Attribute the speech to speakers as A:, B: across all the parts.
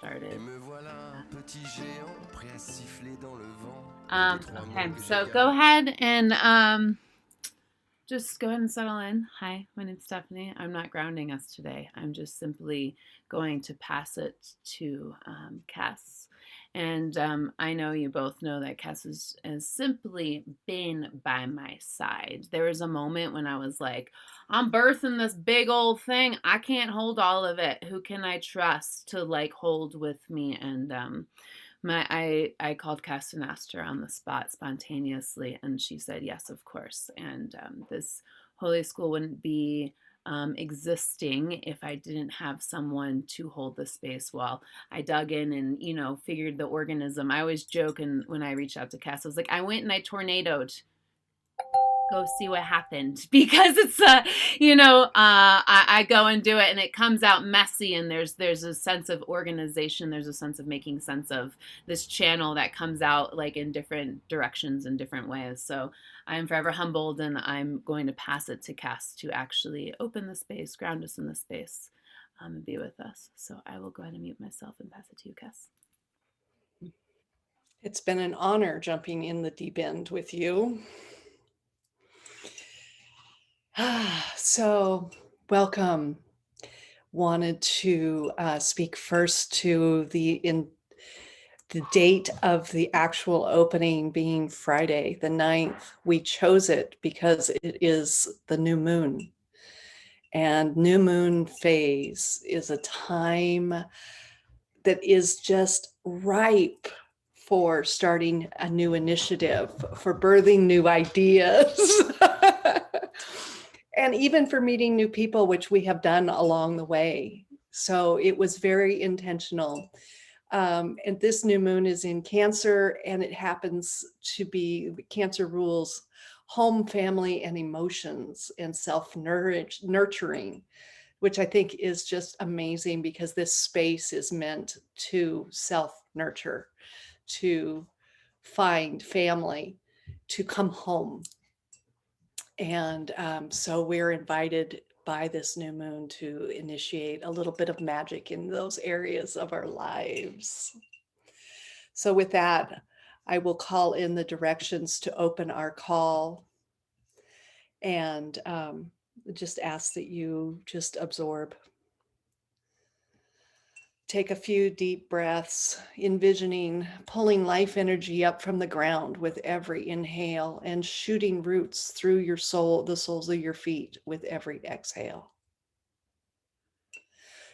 A: started. Okay, so just go ahead and settle in. Hi, my name's Stephanie. I'm not grounding us today. I'm just simply going to pass it to Kes. And I know you both know that Kes has simply been by my side. There was a moment when I was like, I'm birthing this big old thing. I can't hold all of it. Who can I trust to like hold with me? And I called Kes and asked her on the spot spontaneously, and she said yes, of course. And this holy school wouldn't be existing if I didn't have someone to hold the space while I dug in and figured the organism. I always joke, and when I reached out to Kes, I was like, I went and I tornadoed. Go see what happened, because it's I go and do it and it comes out messy, and there's a sense of organization, there's a sense of making sense of this channel that comes out like in different directions in different ways. So I'm forever humbled, and I'm going to pass it to Kes to actually open the space, ground us in the space, and be with us. So I will go ahead and mute myself and pass it to you, Kes.
B: It's been an honor jumping in the deep end with you. So, welcome. Wanted to speak first to the date of the actual opening being Friday, the 9th. We chose it because it is the new moon. And new moon phase is a time that is just ripe for starting a new initiative, for birthing new ideas. And even for meeting new people, which we have done along the way. So it was very intentional. And this new moon is in Cancer, and it happens to be Cancer rules home, family, and emotions, and self-nurturing, which I think is just amazing, because this space is meant to self-nurture, to find family, to come home. And so we're invited by this new moon to initiate a little bit of magic in those areas of our lives. So with that, I will call in the directions to open our call, and just ask that you just absorb. Take a few deep breaths, envisioning pulling life energy up from the ground with every inhale, and shooting roots through your soul, the soles of your feet, with every exhale.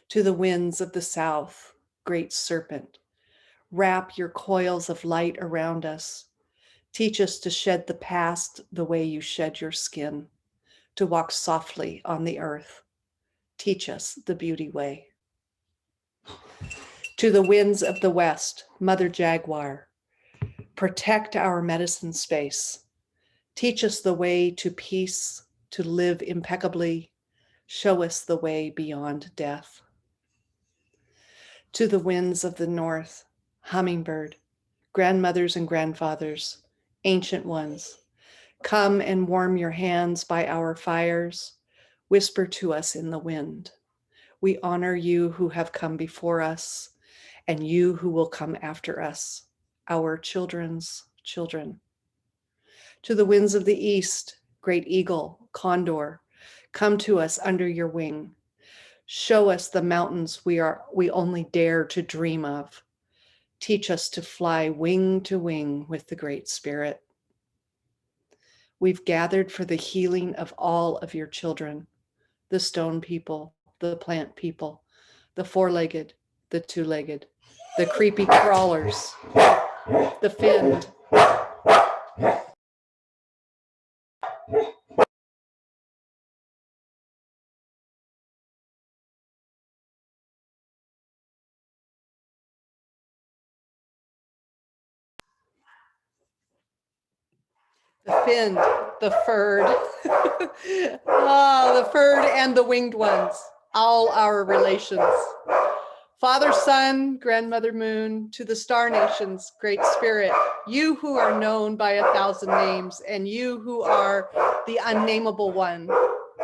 B: To the winds of the south, great serpent, wrap your coils of light around us. Teach us to shed the past the way you shed your skin, to walk softly on the earth. Teach us the beauty way. To the winds of the west, Mother Jaguar, protect our medicine space. Teach us the way to peace, to live impeccably. Show us the way beyond death. To the winds of the north, Hummingbird, grandmothers and grandfathers, ancient ones, come and warm your hands by our fires. Whisper to us in the wind. We honor you who have come before us, and you who will come after us, our children's children. To the winds of the east, great eagle, condor, come to us under your wing. Show us the mountains we only dare to dream of. Teach us to fly wing to wing with the Great Spirit. We've gathered for the healing of all of your children, the stone people, the plant people, the four-legged, the two-legged, the creepy crawlers, the finned. The finned, the furred, the furred and the winged ones, all our relations. Father, Son, Grandmother Moon, to the star nations, Great Spirit, you who are known by 1,000 names, and you who are the unnameable one,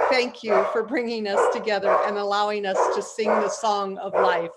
B: thank you for bringing us together and allowing us to sing the song of life.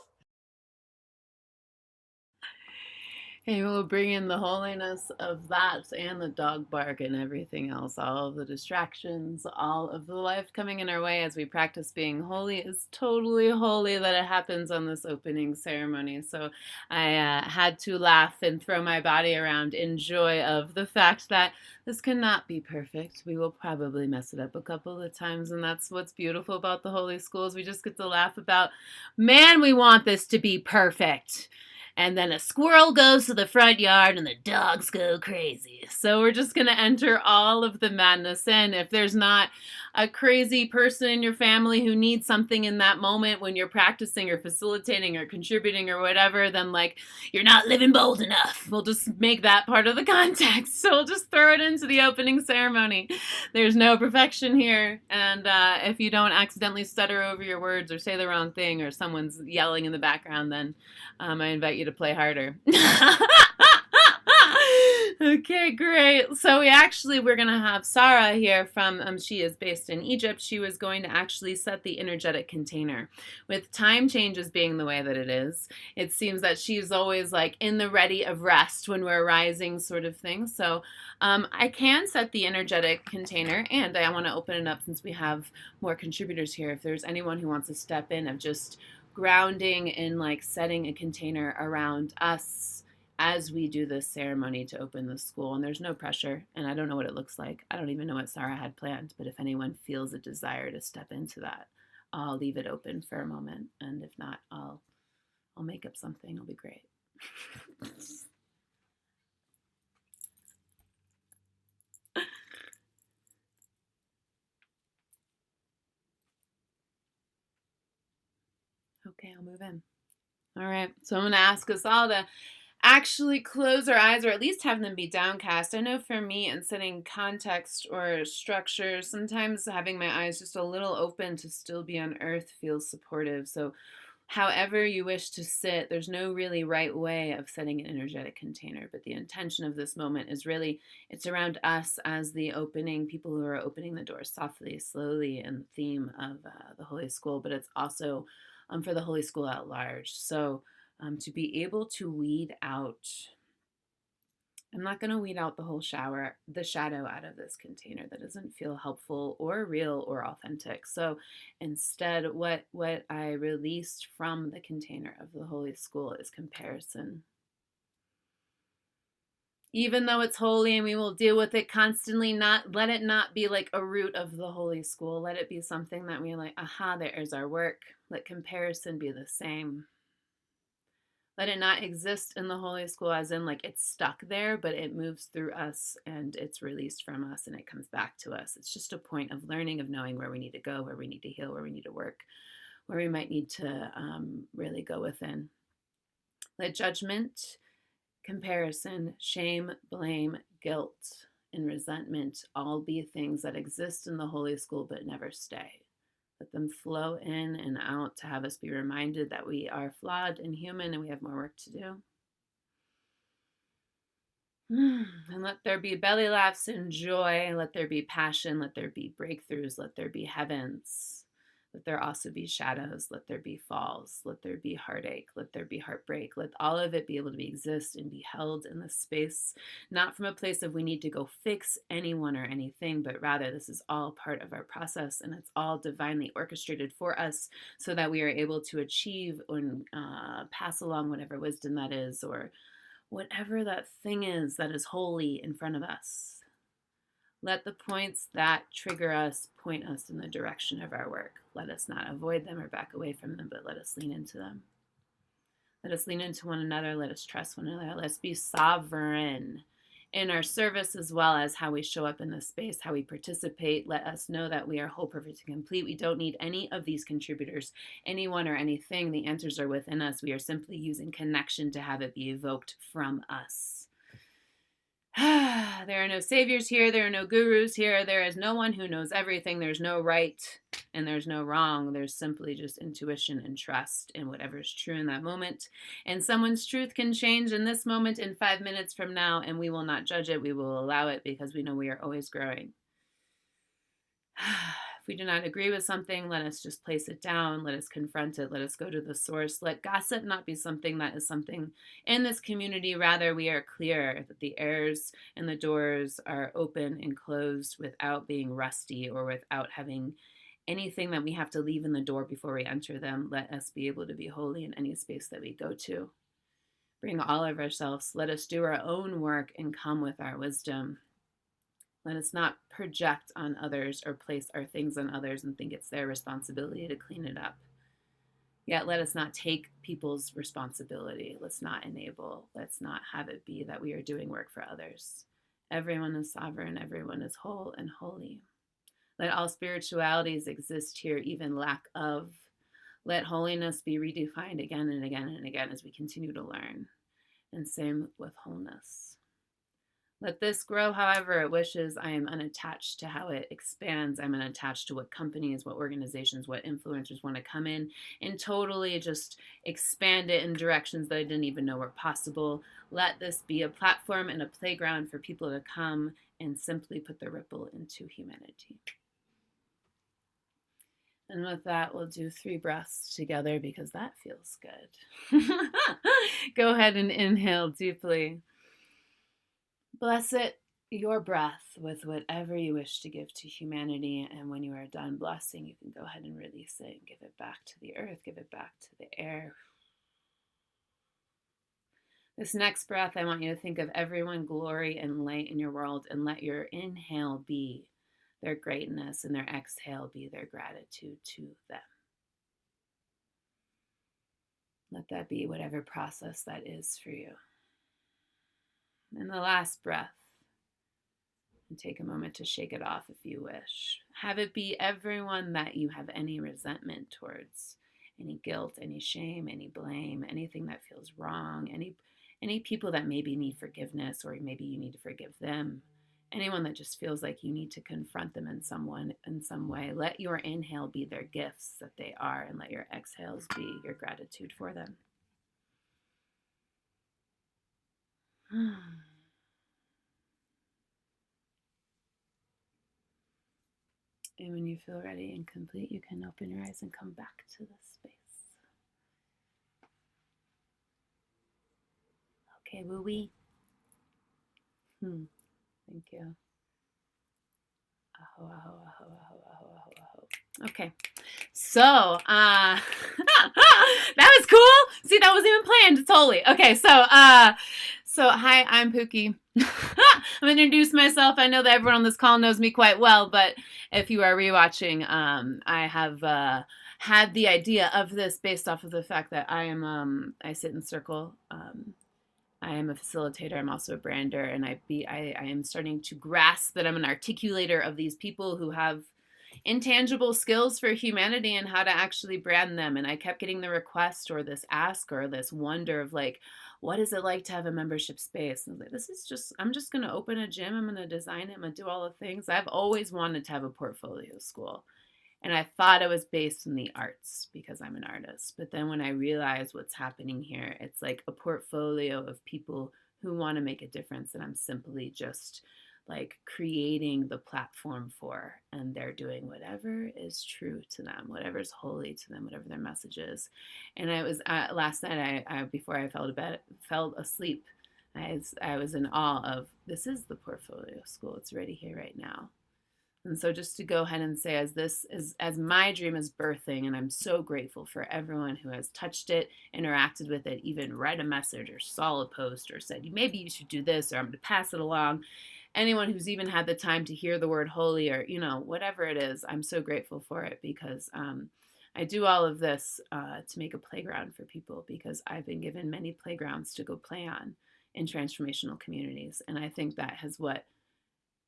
A: Hey, we'll bring in the holiness of that and the dog bark and everything else. All of the distractions, all of the life coming in our way as we practice being holy is totally holy that it happens on this opening ceremony. So I had to laugh and throw my body around in joy of the fact that this cannot be perfect. We will probably mess it up a couple of times, and that's what's beautiful about the holy schools. We just get to laugh about, man, we want this to be perfect. And then a squirrel goes to the front yard and the dogs go crazy. So we're just going to enter all of the madness in. If there's not a crazy person in your family who needs something in that moment when you're practicing or facilitating or contributing or whatever, then like you're not living bold enough. We'll just make that part of the context. So we'll just throw it into the opening ceremony. There's no perfection here. And if you don't accidentally stutter over your words or say the wrong thing or someone's yelling in the background, then I invite you to play harder. Okay, great. So we're going to have Sarah here from, she is based in Egypt. She was going to actually set the energetic container. With time changes being the way that it is, it seems that she's always like in the ready of rest when we're rising sort of thing. So I can set the energetic container, and I want to open it up since we have more contributors here. If there's anyone who wants to step in of just grounding and like setting a container around us as we do this ceremony to open the school. And there's no pressure, and I don't know what it looks like. I don't even know what Sarah had planned, but if anyone feels a desire to step into that, I'll leave it open for a moment, and if not, I'll make up something. It'll be great. Okay, I'll move in. All right, so I'm going to ask us all to actually close our eyes, or at least have them be downcast. I know for me, in setting context or structure, sometimes having my eyes just a little open to still be on earth feels supportive. So however you wish to sit, there's no really right way of setting an energetic container, but the intention of this moment is really, it's around us as the opening, people who are opening the door softly, slowly, and the theme of the Holy School, but it's also for the Holy School at large. So to be able to weed out, I'm not going to weed out the shadow out of this container that doesn't feel helpful or real or authentic. So instead, what I released from the container of the Holy School is comparison. Even though it's holy and we will deal with it constantly, not let it not be like a root of the Holy School. Let it be something that we like, aha, there's our work. Let comparison be the same. Let it not exist in the Holy School as in like it's stuck there, but it moves through us and it's released from us and it comes back to us. It's just a point of learning, of knowing where we need to go, where we need to heal, where we need to work, where we might need to really go within. Let judgment, comparison, shame, blame, guilt, and resentment all be things that exist in the Holy School but never stay. Let them flow in and out to have us be reminded that we are flawed and human and we have more work to do. And let there be belly laughs and joy. Let there be passion. Let there be breakthroughs. Let there be heavens. Let there also be shadows. Let there be falls. Let there be heartache. Let there be heartbreak. Let all of it be able to exist and be held in this space, not from a place of we need to go fix anyone or anything, but rather this is all part of our process and it's all divinely orchestrated for us so that we are able to achieve and pass along whatever wisdom that is, or whatever that thing is that is holy in front of us. Let the points that trigger us point us in the direction of our work. Let us not avoid them or back away from them, but let us lean into them. Let us lean into one another. Let us trust one another. Let's be sovereign in our service as well as how we show up in this space, how we participate. Let us know that we are whole, perfect, and complete. We don't need any of these contributors, anyone or anything. The answers are within us. We are simply using connection to have it be evoked from us. There are no saviors here. There are no gurus here. There is no one who knows everything. There's no right and there's no wrong. There's simply just intuition and trust in whatever's true in that moment. And someone's truth can change in this moment in 5 minutes from now, and we will not judge it. We will allow it because we know we are always growing. If we do not agree with something, let us just place it down. Let us confront it. Let us go to the source. Let gossip not be something that is something in this community. Rather, we are clear that the airs and the doors are open and closed without being rusty or without having anything that we have to leave in the door before we enter them. Let us be able to be holy in any space that we go to. Bring all of ourselves. Let us do our own work and come with our wisdom. Let us not project on others or place our things on others and think it's their responsibility to clean it up. Yet let us not take people's responsibility. Let's not enable. Let's not have it be that we are doing work for others. Everyone is sovereign. Everyone is whole and holy. Let all spiritualities exist here, even lack of. Let holiness be redefined again and again and again as we continue to learn. And same with wholeness. Let this grow however it wishes. I am unattached to how it expands. I'm unattached to what companies, what organizations, what influencers want to come in and totally just expand it in directions that I didn't even know were possible. Let this be a platform and a playground for people to come and simply put the ripple into humanity. And with that, we'll do 3 breaths together because that feels good. Go ahead and inhale deeply. Bless it, your breath, with whatever you wish to give to humanity. And when you are done blessing, you can go ahead and release it and give it back to the earth, give it back to the air. This next breath, I want you to think of everyone glory and light in your world and let your inhale be their greatness and their exhale be their gratitude to them. Let that be whatever process that is for you. And the last breath, and take a moment to shake it off if you wish. Have it be everyone that you have any resentment towards, any guilt, any shame, any blame, anything that feels wrong, any people that maybe need forgiveness or maybe you need to forgive them. Anyone that just feels like you need to confront them in some way. Let your inhale be their gifts that they are, and let your exhales be your gratitude for them. And when you feel ready and complete, you can open your eyes and come back to this space. Okay, woo-wee. Thank you. Aho, aho, aho, aho, aho, aho, aho. Okay, so that was cool. See, that wasn't even planned. Totally. Okay, so hi, I'm Pookie. I'm gonna introduce myself. I know that everyone on this call knows me quite well, but if you are rewatching, I have had the idea of this based off of the fact that I sit in circle. I am a facilitator. I'm also a brander, and I am starting to grasp that I'm an articulator of these people who have intangible skills for humanity and how to actually brand them. And I kept getting the request or this ask or this wonder of like, what is it like to have a membership space? And I was like, I'm just going to open a gym. I'm going to design it. I'm going to do all the things. I've always wanted to have a portfolio school. And I thought it was based in the arts because I'm an artist. But then when I realized what's happening here, it's like a portfolio of people who want to make a difference. And I'm simply just like creating the platform for, and they're doing whatever is true to them, whatever is holy to them, whatever their message is. And I was last night, I before I fell asleep, I was in awe of, this is the portfolio school. It's already here right now. And so just to go ahead and say, as my dream is birthing, and I'm so grateful for everyone who has touched it, interacted with it, even read a message or saw a post or said, maybe you should do this, or I'm going to pass it along. Anyone who's even had the time to hear the word holy, or, whatever it is, I'm so grateful for it because I do all of this to make a playground for people, because I've been given many playgrounds to go play on in transformational communities. And I think that has what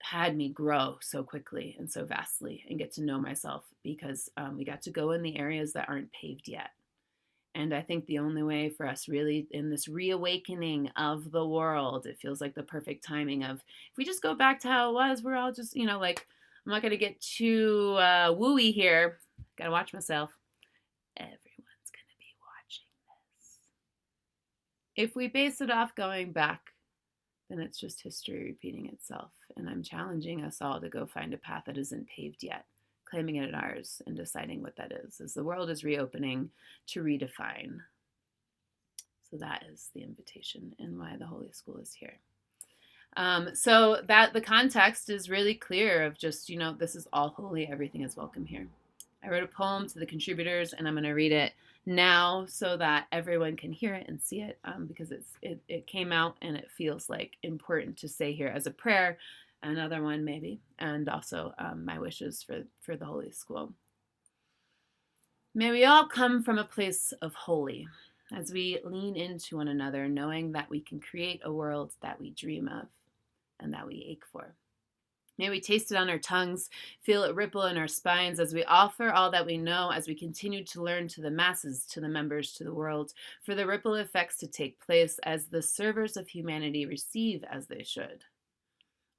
A: had me grow so quickly and so vastly and get to know myself, because we got to go in the areas that aren't paved yet. And I think the only way for us really in this reawakening of the world, it feels like the perfect timing of, if we just go back to how it was, we're all just, like, I'm not going to get too wooey here. Got to watch myself. Everyone's going to be watching this. If we base it off going back, then it's just history repeating itself. And I'm challenging us all to go find a path that isn't paved yet, claiming it ours and deciding what that is, as the world is reopening to redefine. So that is the invitation and why the Holy School is here. So that the context is really clear of just, this is all holy, everything is welcome here. I wrote a poem to the contributors, and I'm going to read it now so that everyone can hear it and see it, because it came out and it feels like important to say here as a prayer, another one maybe, and also my wishes for the Holy School. May we all come from a place of holy as we lean into one another, knowing that we can create a world that we dream of and that we ache for. May we taste it on our tongues, feel it ripple in our spines as we offer all that we know, as we continue to learn to the masses, to the members, to the world, for the ripple effects to take place as the servers of humanity receive as they should.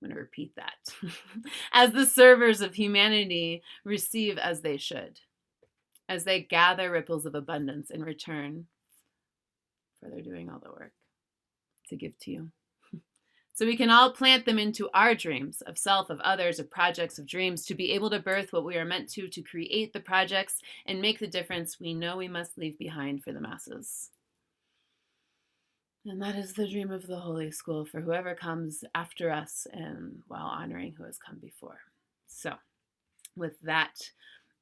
A: I'm going to repeat that. As the servers of humanity receive as they should, as they gather ripples of abundance in return for their doing all the work to give to you. So we can all plant them into our dreams of self, of others, of projects, of dreams, to be able to birth what we are meant to create the projects and make the difference we know we must leave behind for the masses. And that is the dream of the Holy School for whoever comes after us, and while honoring who has come before. So with that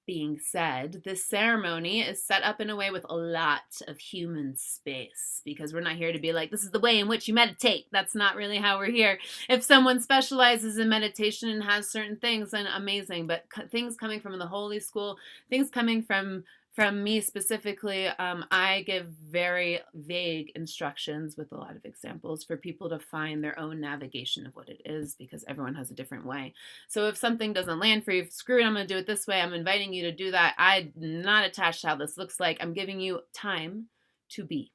A: being said, this ceremony is set up in a way with a lot of human space, because we're not here to be like, this is the way in which you meditate. That's not really how we're here. If someone specializes in meditation and has certain things, then amazing. But things coming from the Holy School, things coming from me specifically, I give very vague instructions with a lot of examples for people to find their own navigation of what it is, because everyone has a different way. So if something doesn't land for you, screw it, I'm going to do it this way. I'm inviting you to do that. I'm not attached to how this looks like. I'm giving you time to be.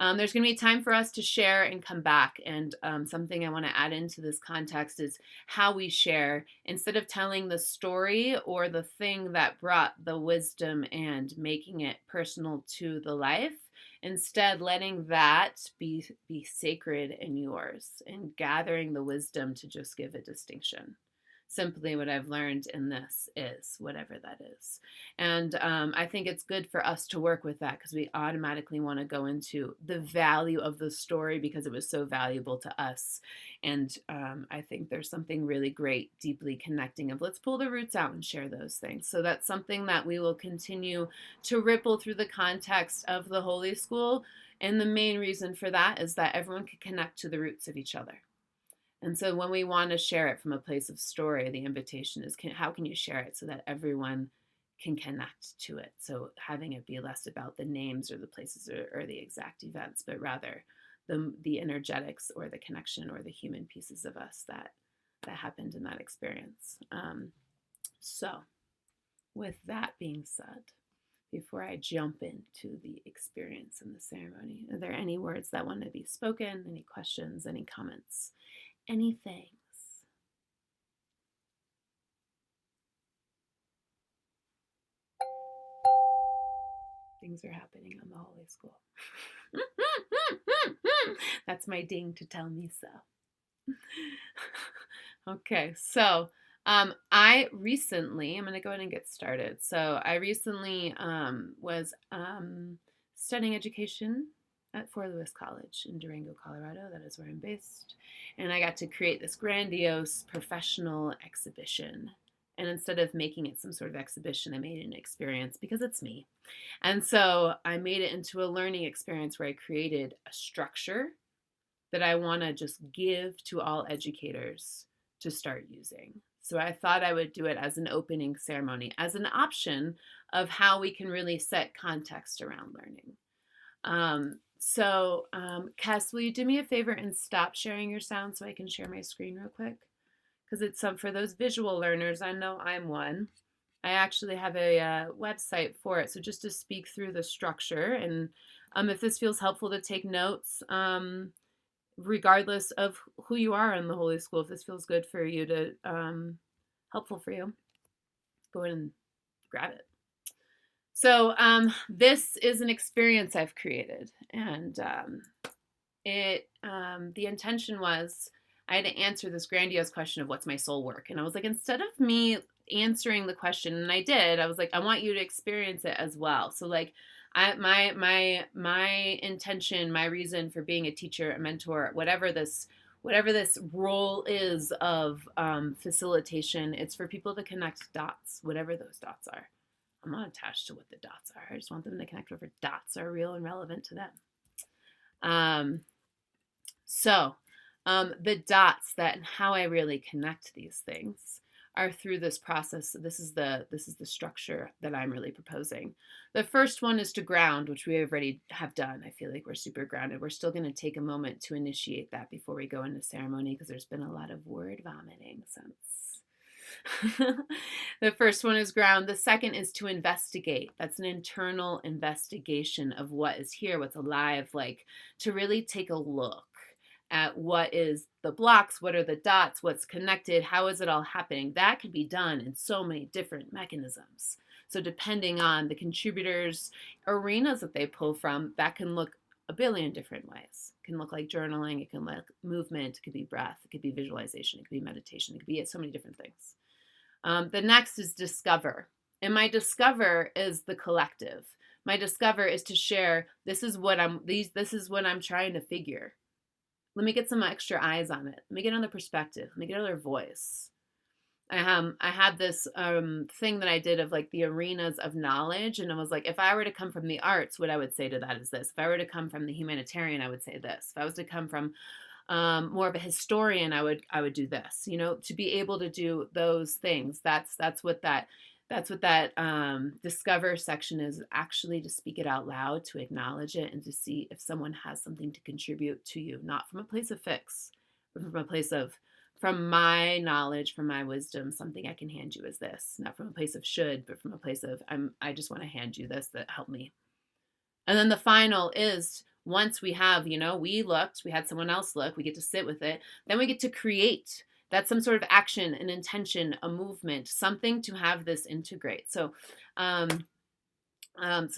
A: There's going to be time for us to share and come back. And something I want to add into this context is how we share. Instead of telling the story or the thing that brought the wisdom and making it personal to the life, instead letting that be sacred and yours, and gathering the wisdom to just give a distinction. Simply what I've learned in this is whatever that is. And I think it's good for us to work with that, because we automatically want to go into the value of the story because it was so valuable to us. And I think there's something really great, deeply connecting of let's pull the roots out and share those things. So that's something that we will continue to ripple through the context of the Holy School. And the main reason for that is that everyone can connect to the roots of each other. And so when we want to share it from a place of story, the invitation is, how can you share it so that everyone can connect to it? So having it be less about the names or the places or the exact events, but rather the energetics or the connection or the human pieces of us that happened in that experience. So with that being said, before I jump into the experience and the ceremony, are there any words that want to be spoken? Any questions, any comments? Anything? Things are happening on the Holy School. That's my ding to tell me so. Okay, so I recently, I'm going to go ahead and get started. So I recently was studying education at Fort Lewis College in Durango, Colorado. That is where I'm based. And I got to create this grandiose professional exhibition. And instead of making it some sort of exhibition, I made it an experience because it's me. And so I made it into a learning experience where I created a structure that I want to just give to all educators to start using. So I thought I would do it as an opening ceremony, as an option of how we can really set context around learning. Kes, will you do me a favor and stop sharing your sound so I can share my screen real quick? Because it's for those visual learners, I know I'm one. I actually have a website for it. So just to speak through the structure, and if this feels helpful to take notes, regardless of who you are in the Holy School, if this feels good for you to, helpful for you, go ahead and grab it. So this is an experience I've created, and the intention was I had to answer this grandiose question of what's my soul work. And I was like, instead of me answering the question, and I did. I was like, I want you to experience it as well. So like, my intention, my reason for being a teacher, a mentor, whatever this role is of facilitation, it's for people to connect dots, whatever those dots are. I'm not attached to what the dots are. I just want them to connect whatever dots are real and relevant to them. So the dots that and how I really connect these things are through this process. This is the structure that I'm really proposing. The first one is to ground, which we already have done. I feel like we're super grounded. We're still going to take a moment to initiate that before we go into ceremony, because there's been a lot of word vomiting since. The first one is ground. The second is to investigate. That's an internal investigation of what is here, what's alive, like to really take a look at what is the blocks, what are the dots, what's connected, how is it all happening. That can be done in so many different mechanisms. So depending on the contributors' arenas that they pull from, that can look a billion different ways. It can look like journaling, it can look movement, it could be breath, it could be visualization, it could be meditation, it could be so many different things. The next is discover. And my discover is the collective. My discover is to share, this is what I'm trying to figure. Let me get some extra eyes on it. Let me get another perspective. Let me get another voice. I had this thing that I did of like the arenas of knowledge. And I was like, if I were to come from the arts, what I would say to that is this. If I were to come from the humanitarian, I would say this. If I was to come from more of a historian, I would do this, to be able to do those things. That's what that discover section is, actually to speak it out loud, to acknowledge it, and to see if someone has something to contribute to you, not from a place of fix, but from a place of, from my knowledge, from my wisdom, something I can hand you is this, not from a place of should, but from a place of, I just want to hand you this that helped me. And then the final is, once we have, we looked, we had someone else look, we get to sit with it, then we get to create. That's some sort of action, an intention, a movement, something to have this integrate. So, so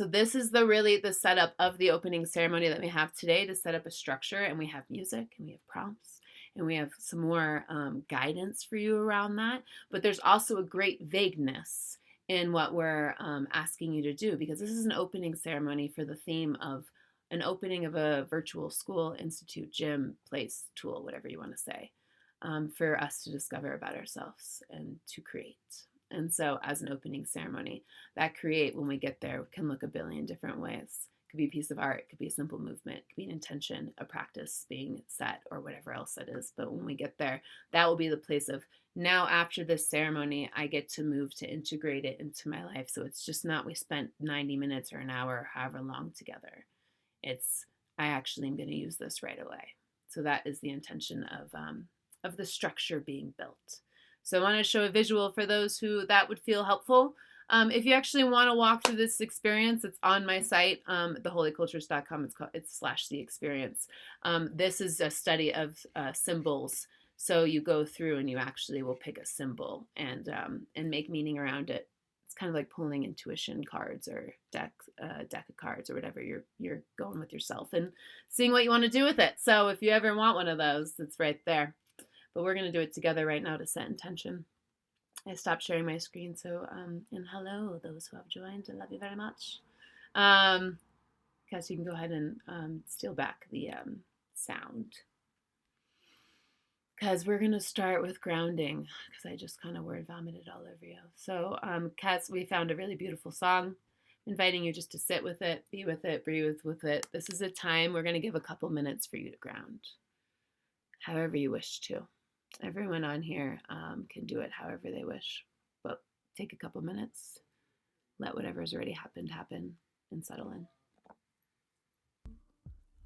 A: this is the setup of the opening ceremony that we have today, to set up a structure, and we have music and we have prompts and we have some more guidance for you around that. But there's also a great vagueness in what we're asking you to do, because this is an opening ceremony for the theme of an opening of a virtual school, institute, gym, place, tool, whatever you want to say. For us to discover about ourselves and to create. And so as an opening ceremony, that create, when we get there, can look a billion different ways. It could be a piece of art, it could be a simple movement, it could be an intention, a practice being set, or whatever else it is. But when we get there, that will be the place of, now after this ceremony, I get to move to integrate it into my life. So it's just not, we spent 90 minutes or an hour, however long together. It's, I actually am going to use this right away. So that is the intention of the structure being built. So I want to show a visual for those who that would feel helpful. If you actually want to walk through this experience, it's on my site, thewholyculturist.com. It's /the experience. This is a study of symbols. So you go through and you actually will pick a symbol and make meaning around it. It's kind of like pulling intuition cards or deck of cards or whatever you're going with yourself and seeing what you want to do with it. So if you ever want one of those, it's right there. But we're going to do it together right now to set intention. I stopped sharing my screen, so, and hello, those who have joined. I love you very much. Cass, you can go ahead and steal back the sound. Because we're going to start with grounding, because I just kind of word vomited all over you. So, Cass, we found a really beautiful song, inviting you just to sit with it, be with it, breathe with it. This is a time we're going to give a couple minutes for you to ground, however you wish to. Everyone on here can do it however they wish, but take a couple minutes, let whatever's already happened happen, and settle in.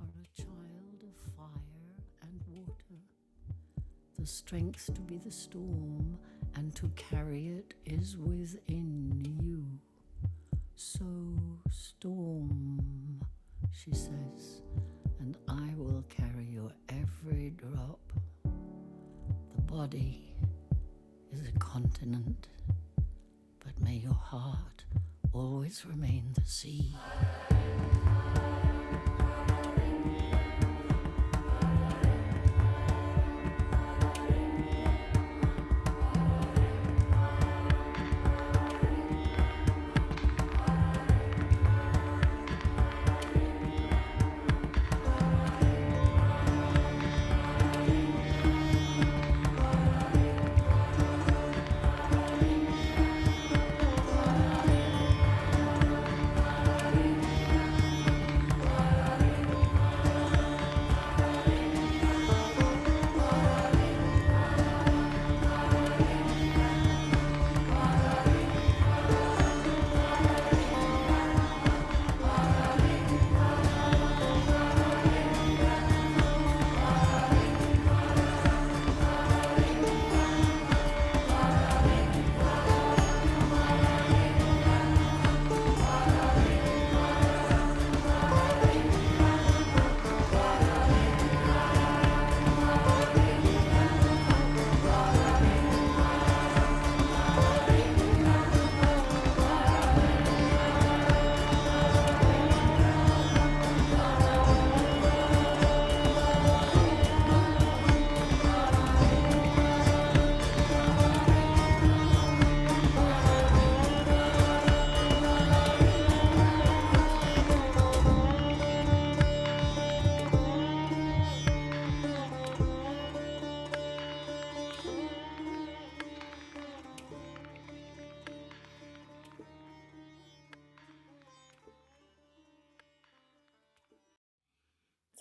C: Are a child of fire and water. The strength to be the storm and to carry it is within you. So storm, she says, and I will carry your every drop. The body is a continent, but may your heart always remain the sea.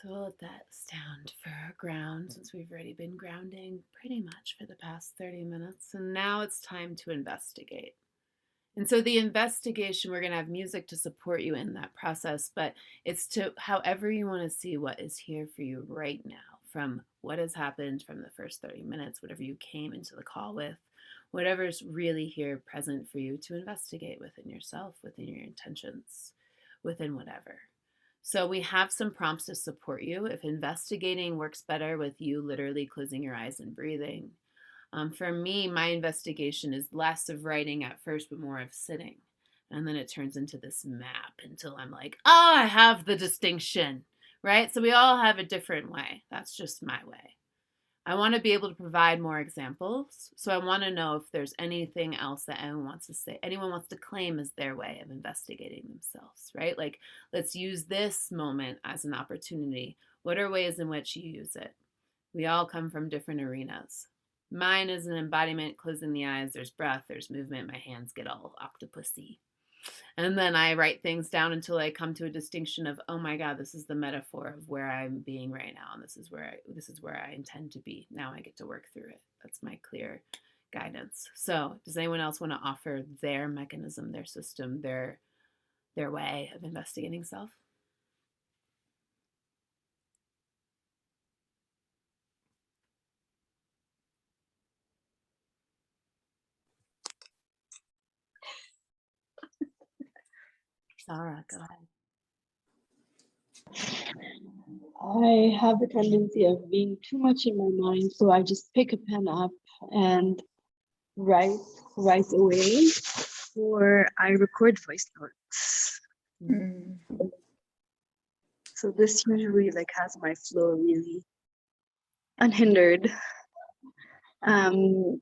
A: So we'll let that stand for a ground since we've already been grounding pretty much for the past 30 minutes. And now it's time to investigate. And so the investigation, we're going to have music to support you in that process, but it's to however you want to see what is here for you right now, from what has happened from the first 30 minutes, whatever you came into the call with, whatever's really here present for you to investigate within yourself, within your intentions, within whatever. So we have some prompts to support you. If investigating works better with you literally closing your eyes and breathing, for me, my investigation is less of writing at first, but more of sitting. And then it turns into this map until I'm like, oh, I have the distinction, right? So we all have a different way. That's just my way. I want to be able to provide more examples. So I want to know if there's anything else that anyone wants to say, anyone wants to claim as their way of investigating themselves, right? Like, let's use this moment as an opportunity. What are ways in which you use it? We all come from different arenas. Mine is an embodiment, closing the eyes. There's breath, there's movement. My hands get all octopusy. And then I write things down until I come to a distinction of, oh my God, this is the metaphor of where I'm being right now. And this is where I intend to be. Now I get to work through it. That's my clear guidance. So does anyone else want to offer their mechanism, their system, their way of investigating self? Sarah, go ahead.
D: I have a tendency of being too much in my mind, so I just pick a pen up and write right away, or I record voice notes. So this usually like has my flow really unhindered. And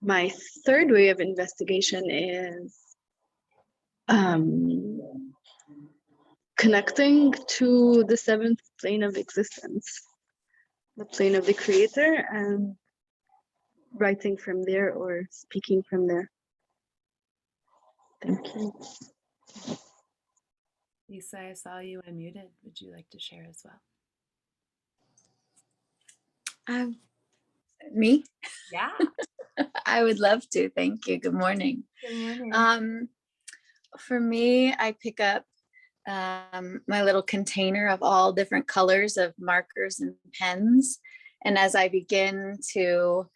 D: my third way of investigation is connecting to the seventh plane of existence, the plane of the creator, and writing from there or speaking from there. Thank you.
A: Lisa, I saw you unmuted. Would you like to share as well?
E: Me?
A: Yeah.
E: I would love to. Thank you. Good morning.
A: Good morning.
E: For me, I pick up my little container of all different colors of markers and pens. And as I begin to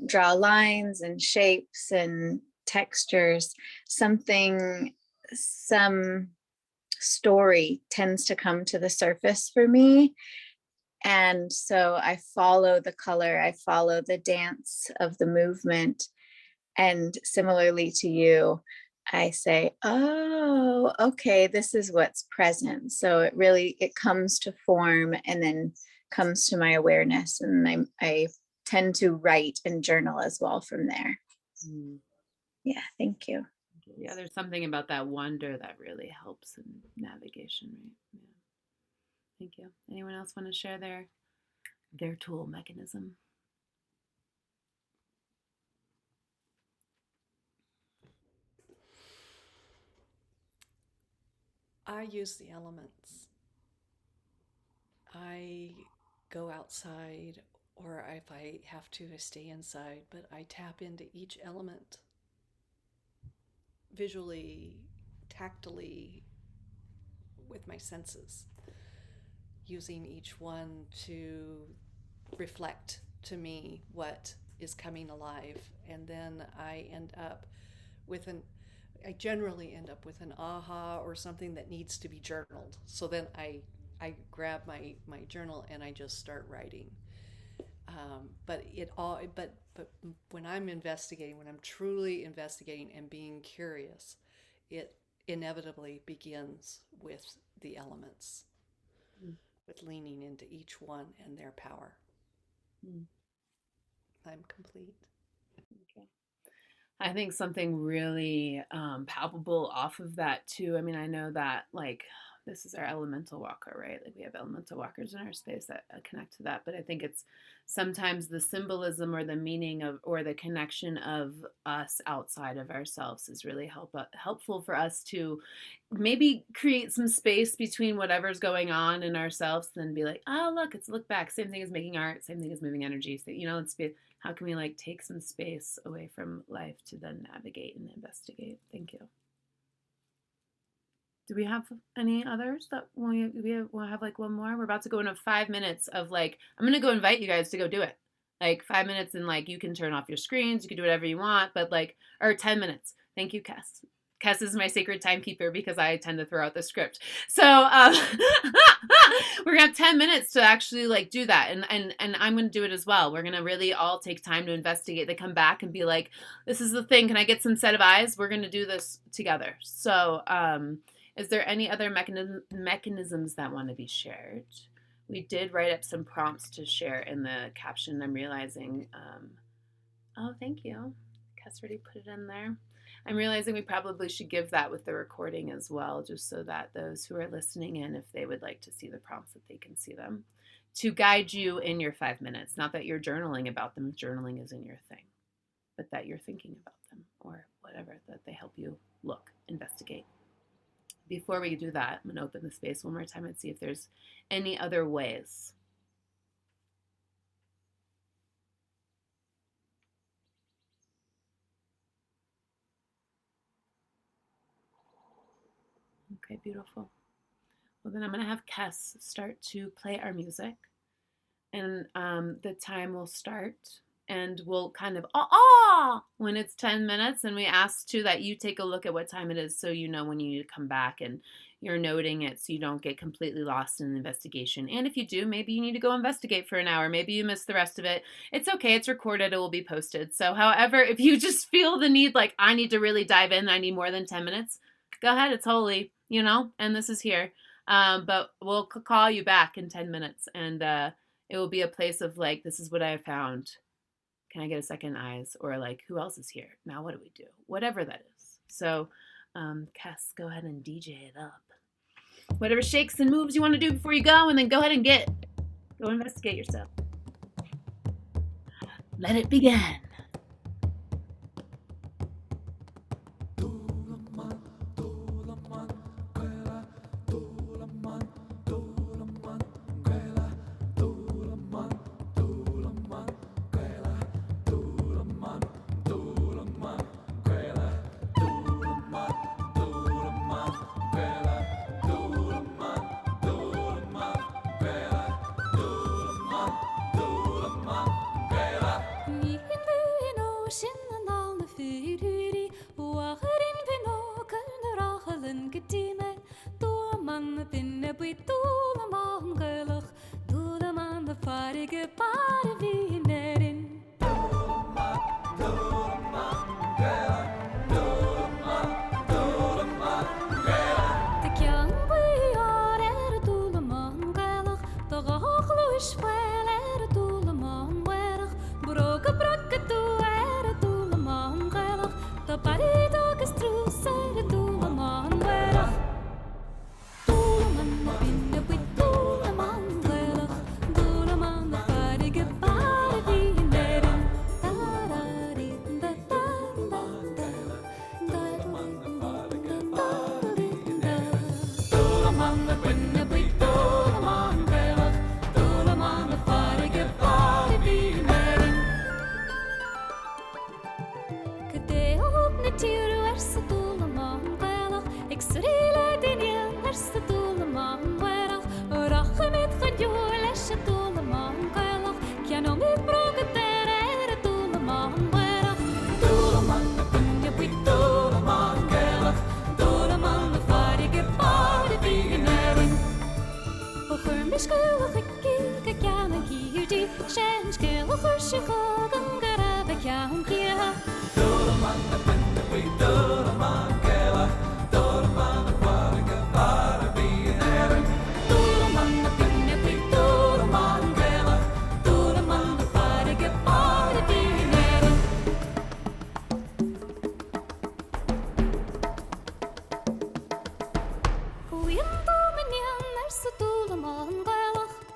E: draw lines and shapes and textures, some story tends to come to the surface for me. And so I follow the color, I follow the dance of the movement. And similarly to you, I say, oh, okay, this is what's present. So it comes to form and then comes to my awareness. And I tend to write and journal as well from there. Yeah, thank you.
A: Yeah, there's something about that wonder that really helps in navigation, right? Yeah. Thank you. Anyone else want to share their tool mechanism?
B: I use the elements. I go outside, or if I have to, I stay inside, but I tap into each element visually, tactily, with my senses, using each one to reflect to me what is coming alive. And then I generally end up with an aha or something that needs to be journaled. So then I grab my journal and I just start writing. But when I'm investigating, when I'm truly investigating and being curious, it inevitably begins with the elements, with leaning into each one and their power. I'm complete.
A: Okay. I think something really palpable off of that too. I mean, I know that like this is our elemental walker, right? Like we have elemental walkers in our space that connect to that. But I think it's sometimes the symbolism or the meaning of, or the connection of us outside of ourselves is really helpful for us to maybe create some space between whatever's going on in ourselves, and then be like, oh, look, it's look back. Same thing as making art, same thing as moving energy. So, let's be, how can we like take some space away from life to then navigate and investigate? Thank you. Do we have any others that we have like one more? We're about to go into 5 minutes of like, I'm going to go invite you guys to go do it. Like 5 minutes, and like you can turn off your screens, you can do whatever you want, but like, or 10 minutes. Thank you, Kes. Kes is my sacred timekeeper because I tend to throw out the script. So we're gonna have 10 minutes to actually like do that, and I'm gonna do it as well. We're gonna really all take time to investigate. They come back and be like, this is the thing. Can I get some set of eyes? We're gonna do this together. So is there any other mechanisms that want to be shared? We did write up some prompts to share in the caption. I'm realizing, oh, thank you. Kes already put it in there. I'm realizing we probably should give that with the recording as well, just so that those who are listening in, if they would like to see the prompts, that they can see them, to guide you in your 5 minutes. Not that you're journaling about them, journaling isn't your thing, but that you're thinking about them, or whatever, that they help you look, investigate. Before we do that, I'm going to open the space one more time and see if there's any other ways. Okay, beautiful. Well, then I'm going to have Kes start to play our music, and the time will start, and we'll kind of when it's 10 minutes, and we ask too that you take a look at what time it is, so you know when you need to come back, and you're noting it so you don't get completely lost in the investigation. And if you do, maybe you need to go investigate for an hour. Maybe you missed the rest of it. It's okay. It's recorded. It will be posted. So however, if you just feel the need, like I need to really dive in, I need more than 10 minutes, go ahead. It's holy, and this is here. But we'll call you back in 10 minutes, and it will be a place of like, this is what I found. Can I get a second eyes? Or like, who else is here? Now what do we do? Whatever that is. So Kes, go ahead and DJ it up. Whatever shakes and moves you want to do before you go, and then go ahead and go investigate yourself. Let it begin.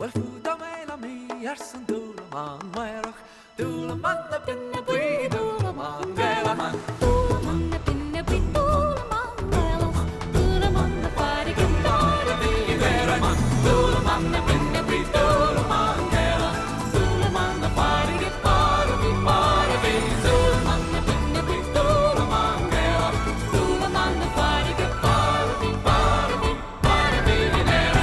F: Wel fuda me la mi ersen dula man merach dula man na pinna bui dula man gela man dula man na pinna bui dula man gela dula man na pari ke pari vi vera man dula man na pinna bui dula man gela dula man na pari ke pari vi dula man na pinna bui dula man gela dula man na pari ke pari vi vera.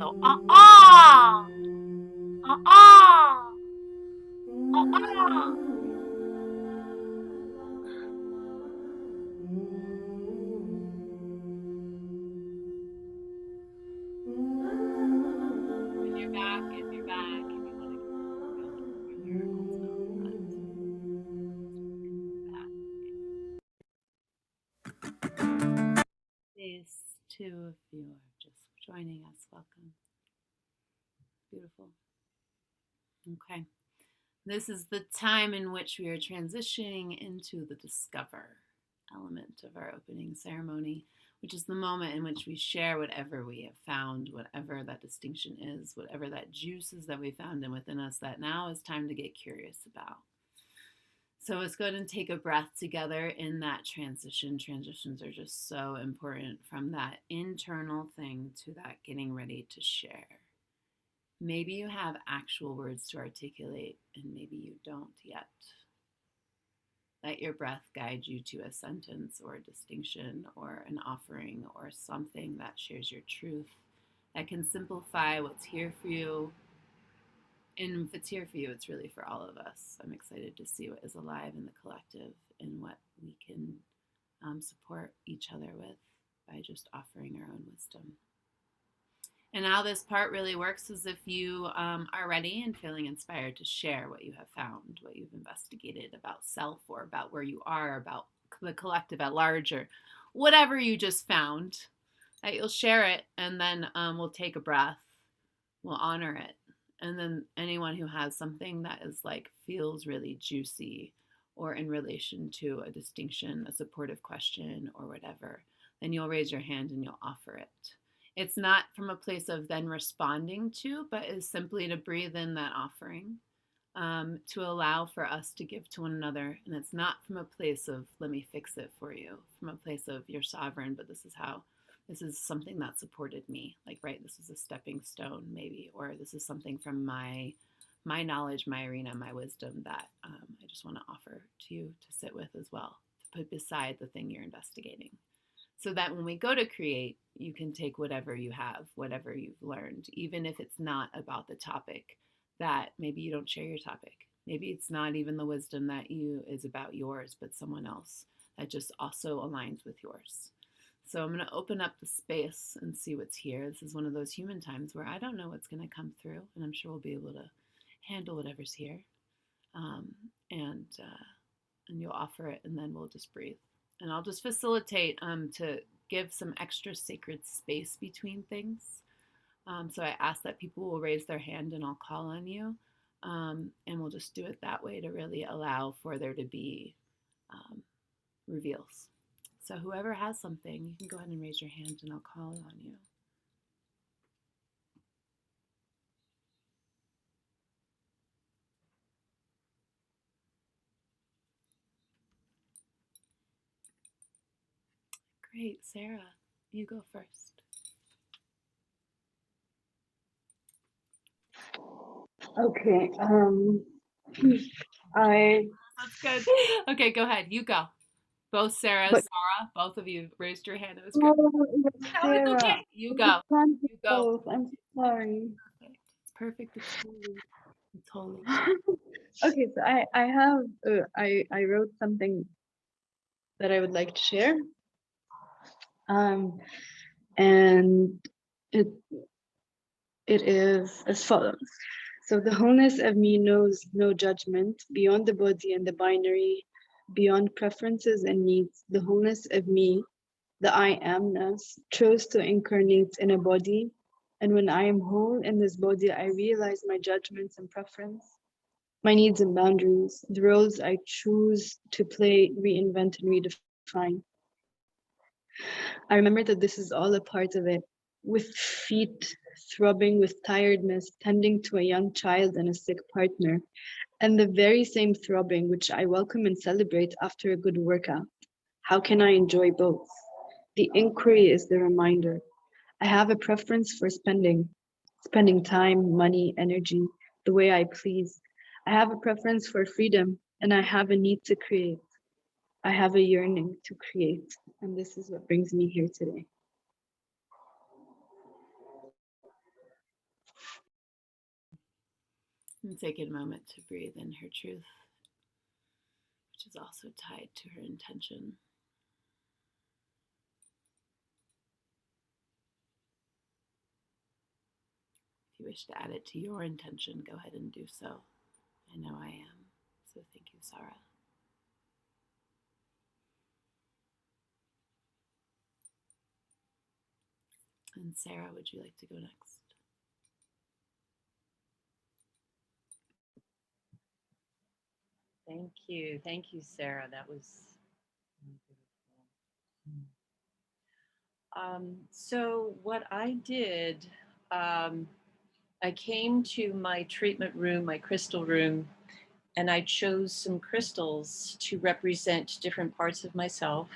A: So, ah, ah, ah, ah. If you're back, if you want to go a little further, also that back. These two of you are just joining us. Welcome. Beautiful. Okay. This is the time in which we are transitioning into the discover element of our opening ceremony, which is the moment in which we share whatever we have found, whatever that distinction is, whatever that juice is that we found in within us that now is time to get curious about. So let's go ahead and take a breath together in that transition. Transitions are just so important, from that internal thing to that getting ready to share. Maybe you have actual words to articulate, and maybe you don't yet. Let your breath guide you to a sentence or a distinction or an offering or something that shares your truth, that can simplify what's here for you. And if it's here for you, it's really for all of us. I'm excited to see what is alive in the collective and what we can support each other with by just offering our own wisdom. And how this part really works is if you are ready and feeling inspired to share what you have found, what you've investigated about self or about where you are, about the collective at large, or whatever you just found, that you'll share it, and then we'll take a breath, we'll honor it. And then anyone who has something that is like feels really juicy or in relation to a distinction, a supportive question or whatever, then you'll raise your hand and you'll offer it. It's not from a place of then responding to, but is simply to breathe in that offering, to allow for us to give to one another. And it's not from a place of, let me fix it for you, from a place of you're sovereign, but this is something that supported me. Like, right, this is a stepping stone maybe, or this is something from my knowledge, my arena, my wisdom that I just want to offer to you to sit with as well, to put beside the thing you're investigating. So that when we go to create, you can take whatever you have, whatever you've learned, even if it's not about the topic that maybe you don't share your topic. Maybe it's not even the wisdom that is about yours, but someone else that just also aligns with yours. So I'm going to open up the space and see what's here. This is one of those human times where I don't know what's going to come through, and I'm sure we'll be able to handle whatever's here. And you'll offer it, and then we'll just breathe. And I'll just facilitate to give some extra sacred space between things. So I ask that people will raise their hand and I'll call on you. And we'll just do it that way to really allow for there to be reveals. So whoever has something, you can go ahead and raise your hand and I'll call on you. Great, Sarah, you go first.
D: Okay.
A: That's good. Okay, go ahead. You go. Both Sarahs,
D: But
A: Sarah, both of you raised your hand. It was great.
D: oh, it was
A: No, it's
D: Sarah.
A: okay. You
D: I
A: go.
D: just can't do
A: You go.
D: both. I'm so sorry.
A: Perfect. It's holy. It's holy.
D: Okay, so I have I wrote something that I would like to share. And it is as follows. So the wholeness of me knows no judgment beyond the body and the binary, beyond preferences and needs. The wholeness of me, the I amness, chose to incarnate in a body. And when I am whole in this body, I realize my judgments and preference, my needs and boundaries, the roles I choose to play, reinvent, and redefine. I remember that this is all a part of it, with feet throbbing with tiredness, tending to a young child and a sick partner, and the very same throbbing which I welcome and celebrate after a good workout. How can I enjoy both? The inquiry is the reminder. I have a preference for spending time, money, energy, the way I please. I have a preference for freedom, and I have a need to create. I have a yearning to create, and this is what brings me here today.
A: And take a moment to breathe in her truth, which is also tied to her intention. If you wish to add it to your intention, go ahead and do so. I know I am. So thank you, Sarah. And Sarah, would you like to go next?
G: Thank you, Sarah. That was beautiful. So what I did, I came to my treatment room, my crystal room, and I chose some crystals to represent different parts of myself.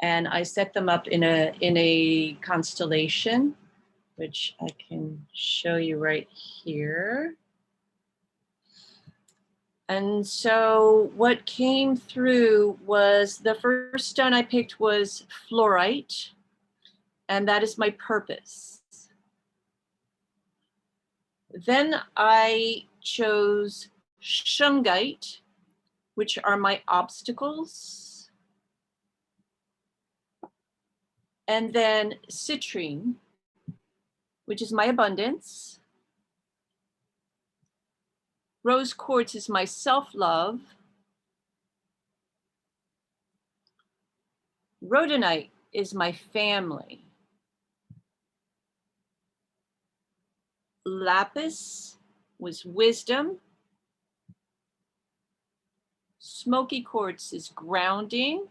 G: And I set them up in a constellation, which I can show you right here. And so what came through was, the first stone I picked was fluorite, and that is my purpose. Then I chose shungite, which are my obstacles. And then citrine, which is my abundance. Rose quartz is my self-love. Rhodonite is my family. Lapis was wisdom. Smoky quartz is grounding.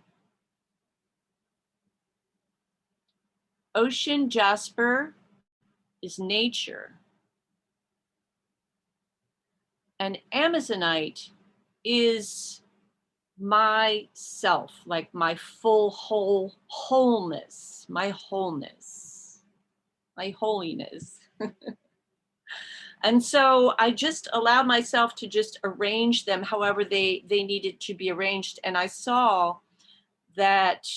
G: Ocean jasper is nature. And Amazonite is myself, like my full wholeness, my wholeness, my holiness. And so I just allowed myself to just arrange them however they needed to be arranged. And I saw that,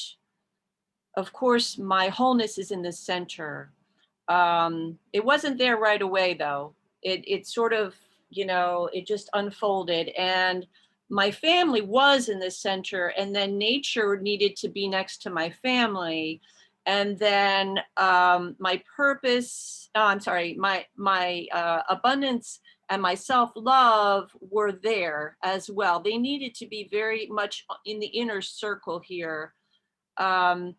G: of course, my wholeness is in the center. It wasn't there right away, though. It sort of, you know, it just unfolded. And my family was in the center, and then nature needed to be next to my family. And then my purpose, my abundance and my self-love were there as well. They needed to be very much in the inner circle here. And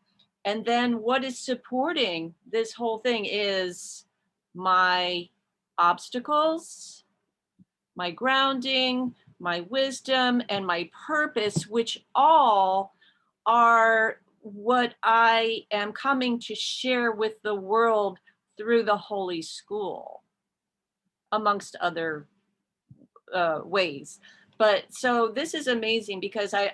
G: then what is supporting this whole thing is my obstacles, my grounding, my wisdom, and my purpose, which all are what I am coming to share with the world through the Holy School, amongst other ways. But so this is amazing because I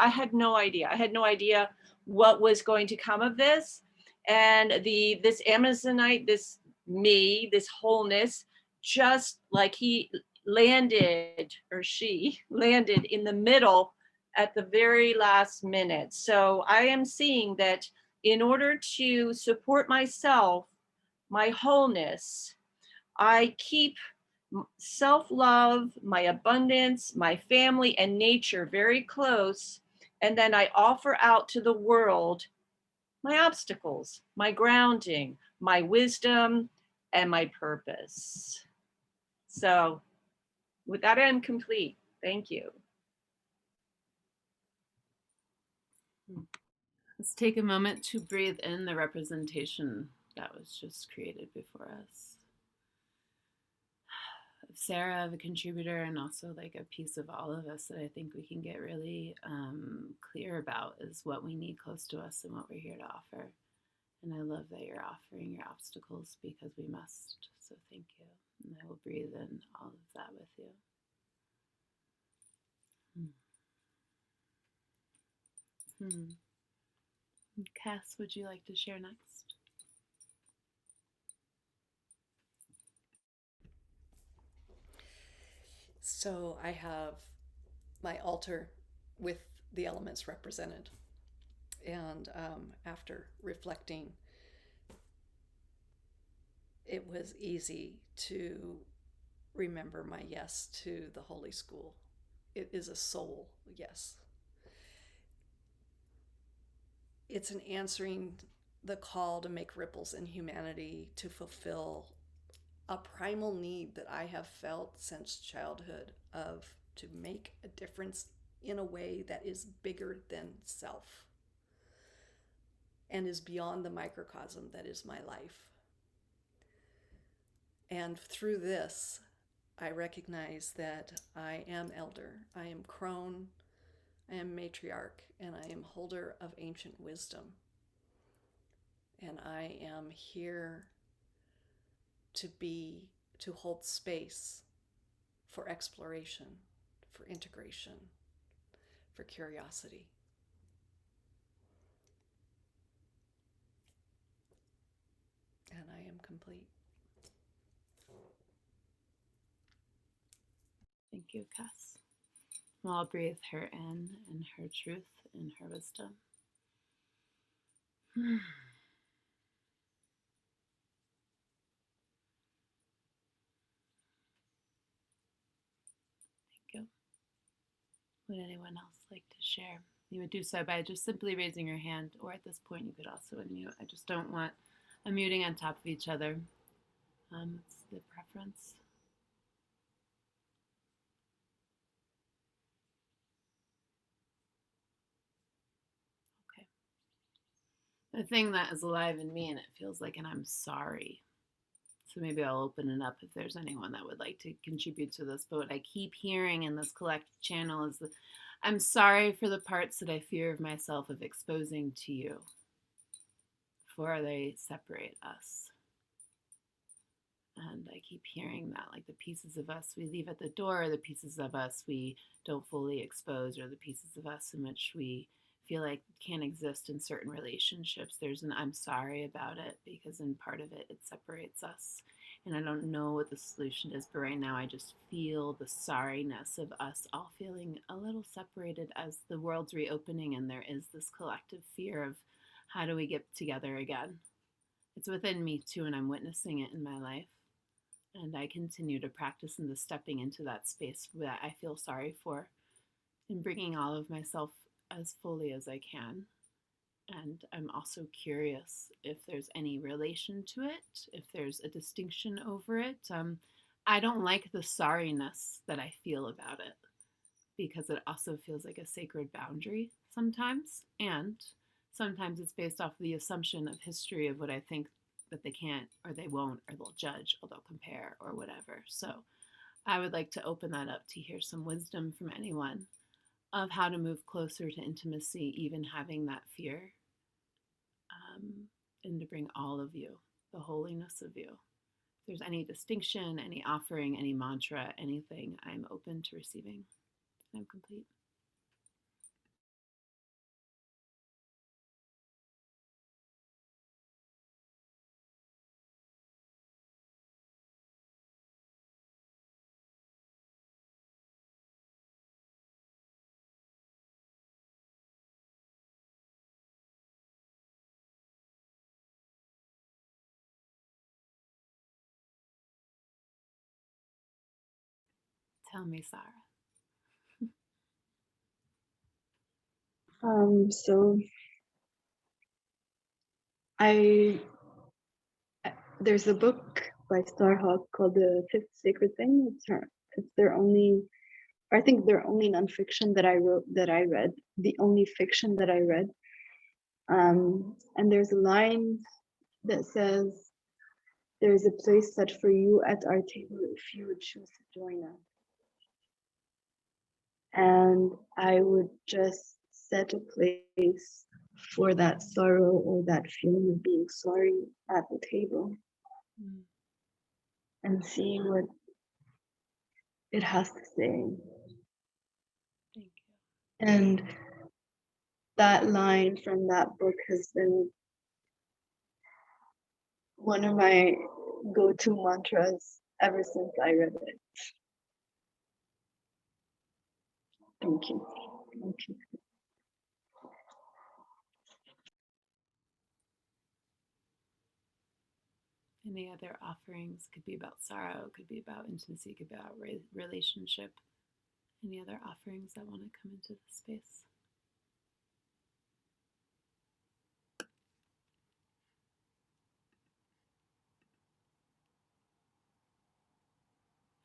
G: had no idea. I had no idea what was going to come of this. And this Amazonite, this wholeness, just like he landed, or she landed in the middle at the very last minute. So I am seeing that in order to support myself, my wholeness, I keep self-love, my abundance, my family, and nature very close. And then I offer out to the world my obstacles, my grounding, my wisdom, and my purpose. So with that, I'm complete. Thank you.
A: Let's take a moment to breathe in the representation that was just created before us. Of Sarah, of a contributor, and also like a piece of all of us that I think we can get really clear about is what we need close to us and what we're here to offer. And I love that you're offering your obstacles because we must. So thank you. And I will breathe in all of that with you. Kes, would you like to share next?
B: So I have my altar with the elements represented. And after reflecting, it was easy to remember my yes to the Holy School. It is a soul yes. It's an answering the call to make ripples in humanity, to fulfill a primal need that I have felt since childhood, of to make a difference in a way that is bigger than self and is beyond the microcosm that is my life. And through this, I recognize that I am elder, I am crone, I am matriarch, and I am holder of ancient wisdom. And I am here to hold space for exploration, for integration, for curiosity. And I am complete.
A: Thank you, Kes. Well, I'll breathe her in her truth, in her wisdom. Thank you. Would anyone else like to share? You would do so by just simply raising your hand, or at this point you could also unmute. I just don't want unmuting on top of each other. It's the preference. Okay. The thing that is alive in me, and it feels like an I'm sorry. So maybe I'll open it up if there's anyone that would like to contribute to this. But what I keep hearing in this collective channel is that I'm sorry for the parts that I fear of myself of exposing to you, for they separate us. And I keep hearing that, like the pieces of us we leave at the door, the pieces of us we don't fully expose, or the pieces of us in which we feel like can't exist in certain relationships. There's an I'm sorry about it, because in part of it, it separates us. And I don't know what the solution is, but right now I just feel the sorriness of us all feeling a little separated as the world's reopening, and there is this collective fear of how do we get together again. It's within me too, and I'm witnessing it in my life. And I continue to practice in the stepping into that space that I feel sorry for, and bringing all of myself as fully as I can. And I'm also curious if there's any relation to it, if there's a distinction over it. I don't like the sorriness that I feel about it, because it also feels like a sacred boundary sometimes. And sometimes it's based off the assumption of history of what I think that they can't, or they won't, or they'll judge, or they'll compare, or whatever. So I would like to open that up to hear some wisdom from anyone of how to move closer to intimacy, even having that fear, and to bring all of you, the holiness of you. If there's any distinction, any offering, any mantra, anything, I'm open to receiving. I'm complete. Tell me, Sarah.
D: So I there's a book by Starhawk called The Fifth Sacred Thing. It's their only, I think their only nonfiction that I read, the only fiction that I read. And there's a line that says, "There's a place set for you at our table if you would choose to join us." And I would just set a place for that sorrow or that feeling of being sorry at the table, and see what it has to say.
A: Thank you.
D: And that line from that book has been one of my go-to mantras ever since I read it. Thank you. Thank you.
A: Any other offerings? Could be about sorrow, could be about intimacy, could be about relationship. Any other offerings that want to come into the space?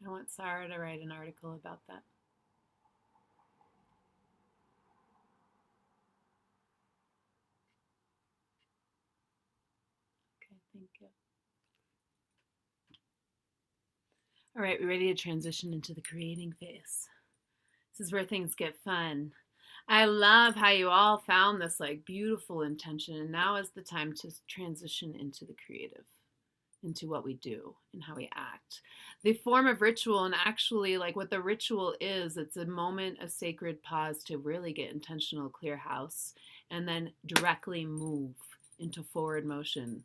A: I want Sarah to write an article about that. Okay, thank you. All right, we're ready to transition into the creating phase. This is where things get fun. I love how you all found this like beautiful intention, and now is the time to transition into the creative, into what we do and how we act. The form of ritual, and actually like what the ritual is, it's a moment, a sacred pause to really get intentional, clear house, and then directly move into forward motion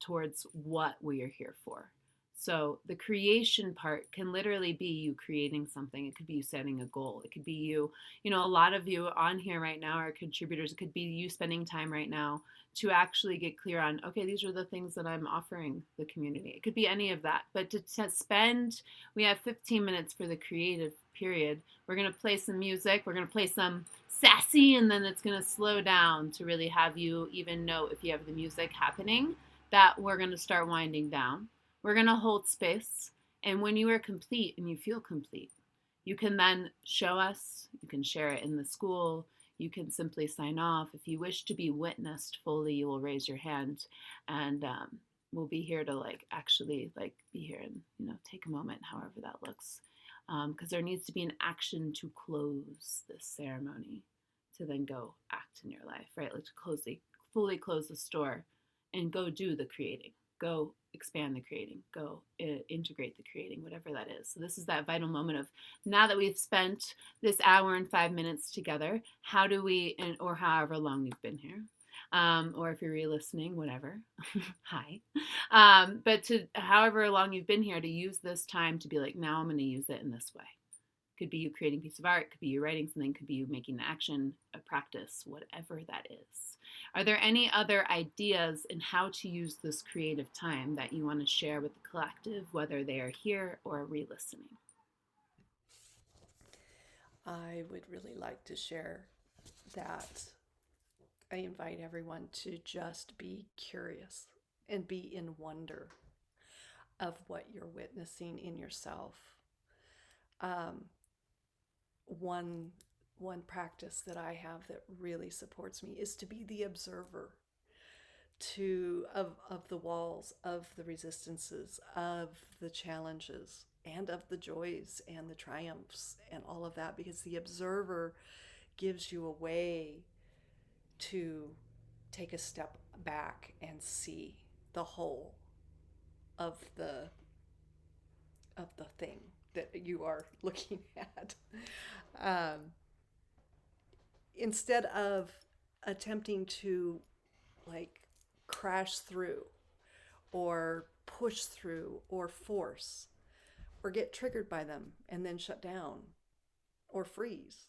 A: towards what we are here for. So the creation part can literally be you creating something. It could be you setting a goal. It could be you, a lot of you on here right now are contributors. It could be you spending time right now to actually get clear on, okay, these are the things that I'm offering the community. It could be any of that. But to spend, we have 15 minutes for the creative period. We're going to play some music. We're going to play some sassy, and then it's going to slow down to really have you even know if you have the music happening that we're going to start winding down. We're going to hold space. And when you are complete and you feel complete, you can then show us, you can share it in the school, you can simply sign off. If you wish to be witnessed fully, you will raise your hand, and we'll be here to actually be here and take a moment, however that looks, because there needs to be an action to close this ceremony, to then go act in your life, right? Fully close the store and go do the creating, go expand the creating, go integrate the creating, whatever that is. So this is that vital moment of, now that we've spent this hour and 5 minutes together, how do we, or however long you've been here, or if you're re-listening, whatever, hi, but to however long you've been here, to use this time to be like, now I'm going to use it in this way. Could be you creating a piece of art, could be you writing something, could be you making an action, a practice, whatever that is. Are there any other ideas in how to use this creative time that you want to share with the collective, whether they are here or re-listening?
B: I would really like to share that I invite everyone to just be curious and be in wonder of what you're witnessing in yourself. One practice that I have that really supports me is to be the observer of the walls, of the resistances, of the challenges, and of the joys and the triumphs and all of that, because the observer gives you a way to take a step back and see the whole of the thing that you are looking at. Instead of attempting to crash through or push through or force or get triggered by them and then shut down or freeze,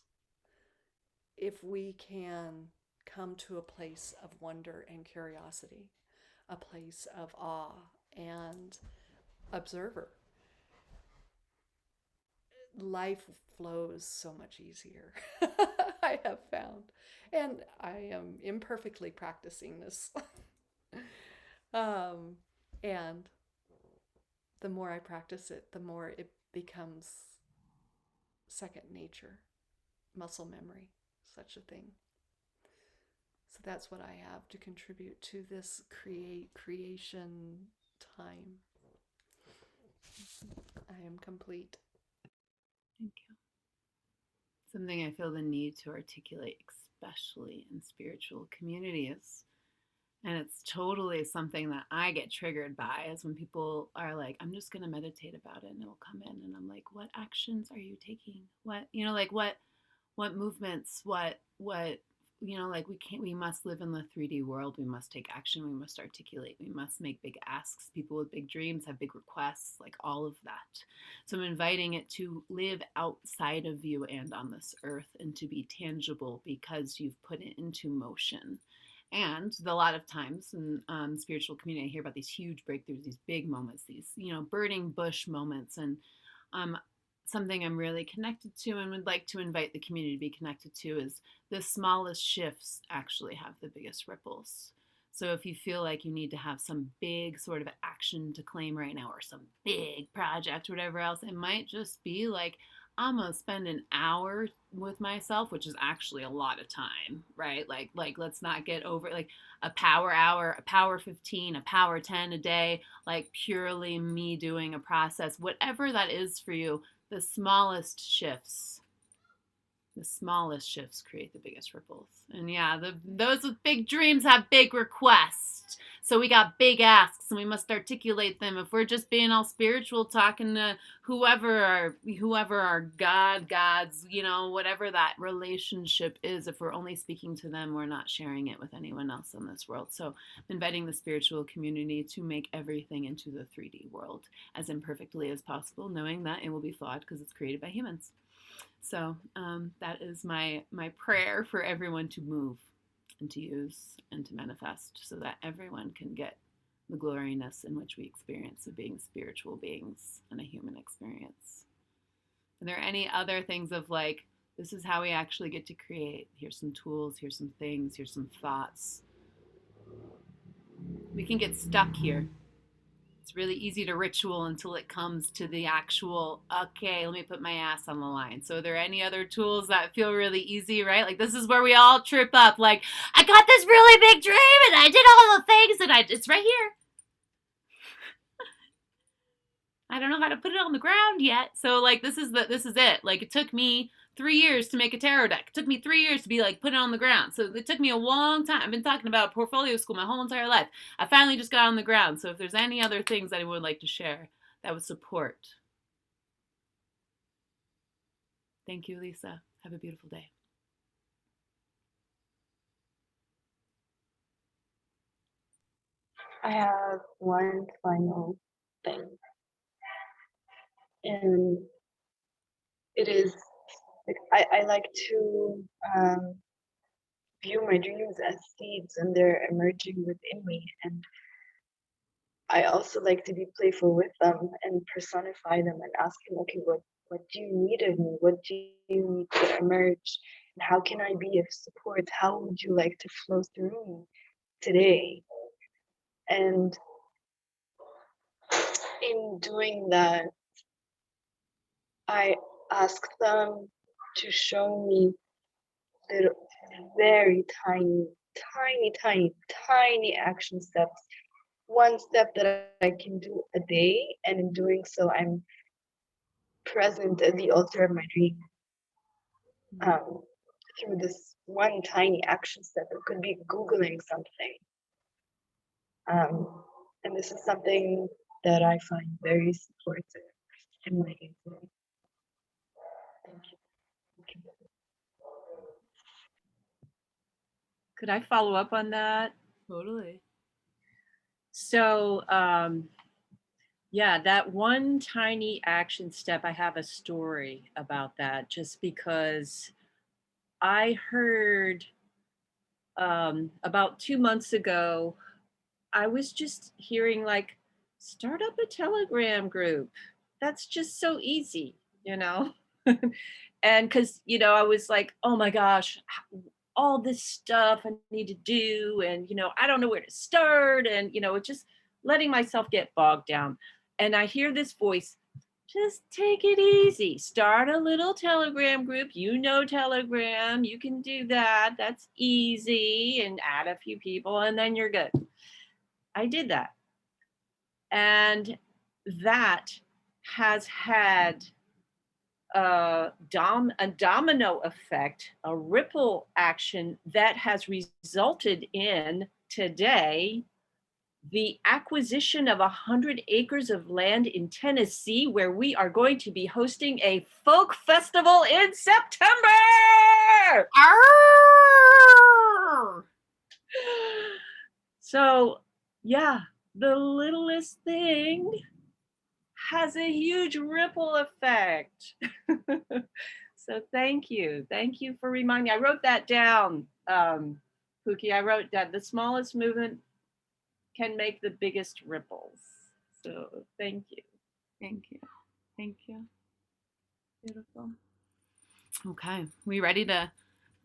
B: if we can come to a place of wonder and curiosity, a place of awe and observer, life flows so much easier. I have found, and I am imperfectly practicing this. And the more I practice it, the more it becomes second nature, muscle memory, such a thing. So that's what I have to contribute to this creation time. I am complete.
A: Thank you. Something I feel the need to articulate, especially in spiritual communities, and it's totally something that I get triggered by, is when people are like, I'm just going to meditate about it, and it'll come in, and I'm like, what actions are you taking? What movements, we must live in the 3D world. We must take action. We must articulate. We must make big asks. People with big dreams have big requests, all of that. So I'm inviting it to live outside of you and on this earth, and to be tangible because you've put it into motion. And a lot of times in spiritual community, I hear about these huge breakthroughs, these big moments, these, burning bush moments. And um, something I'm really connected to and would like to invite the community to be connected to is the smallest shifts actually have the biggest ripples. So if you feel like you need to have some big sort of action to claim right now or some big project or whatever else, it might just be like, I'm gonna spend an hour with myself, which is actually a lot of time, right? Like let's not get over like a power hour, a power 15, a power 10 a day, like purely me doing a process, whatever that is for you, the smallest shifts create the biggest ripples. And yeah, those with big dreams have big requests. So we got big asks and we must articulate them. If we're just being all spiritual, talking to whoever our gods, whatever that relationship is, if we're only speaking to them, we're not sharing it with anyone else in this world. So I'm inviting the spiritual community to make everything into the 3D world as imperfectly as possible, knowing that it will be flawed because it's created by humans. So that is my prayer for everyone to move and to use and to manifest so that everyone can get the gloriness in which we experience of being spiritual beings in a human experience. Are there any other things of like, this is how we actually get to create? Here's some tools, here's some things, here's some thoughts. We can get stuck here. It's really easy to ritual until it comes to the actual, okay, let me put my ass on the line. So are there any other tools that feel really easy, right? Like this is where we all trip up. Like, I got this really big dream and I did all the things and it's right here. I don't know how to put it on the ground yet. So like this is it. Like it took me 3 years to make a tarot deck. It took me 3 years to be like put it on the ground. So it took me a long time. I've been talking about portfolio school my whole entire life. I finally just got on the ground. So if there's any other things that I would like to share that would support. Thank you, Lisa. Have a beautiful day.
D: I have one final thing, and it is like I like to view my dreams as seeds, and they're emerging within me. And I also like to be playful with them and personify them and ask them, okay, what do you need of me? What do you need to emerge? And how can I be of support? How would you like to flow through me today? And in doing that, I ask them to show me little, very tiny action steps. One step that I can do a day, and in doing so, I'm present at the altar of my dream. Through this one tiny action step, it could be Googling something. And this is something that I find very supportive in my day-to-day. Thank you.
G: Could I follow up on that?
A: Totally.
G: So, yeah, that one tiny action step, I have a story about that just because I heard about 2 months ago, I was just hearing like, start up a Telegram group. That's just so easy, And because, I was like, oh my gosh, all this stuff I need to do. And, I don't know where to start. And, just letting myself get bogged down. And I hear this voice, just take it easy. Start a little Telegram group. Telegram. You can do that. That's easy. And add a few people and then you're good. I did that. And that has had a domino effect, a ripple action that has resulted in today the acquisition of 100 acres of land in Tennessee, where we are going to be hosting a folk festival in September. Arr! So, yeah, the littlest thing has a huge ripple effect. So thank you for reminding me. I wrote that down Pookie, I wrote down the smallest movement can make the biggest ripples. So thank you.
A: Thank you. Thank you. Beautiful. Okay. We ready to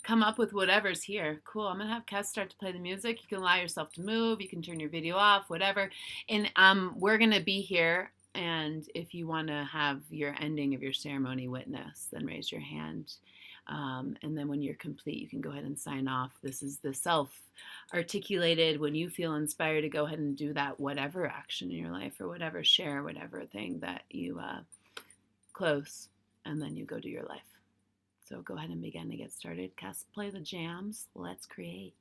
A: come up with whatever's here? Cool. I'm going to have Kes start to play the music. You can allow yourself to move. You can turn your video off, whatever. And we're going to be here. And if you want to have your ending of your ceremony witness, then raise your hand. And then when you're complete, you can go ahead and sign off. This is the self-articulated, when you feel inspired to go ahead and do that, whatever action in your life or whatever share, whatever thing that you close, and then you go do your life. So go ahead and begin to get started. Kes, play the jams. Let's create.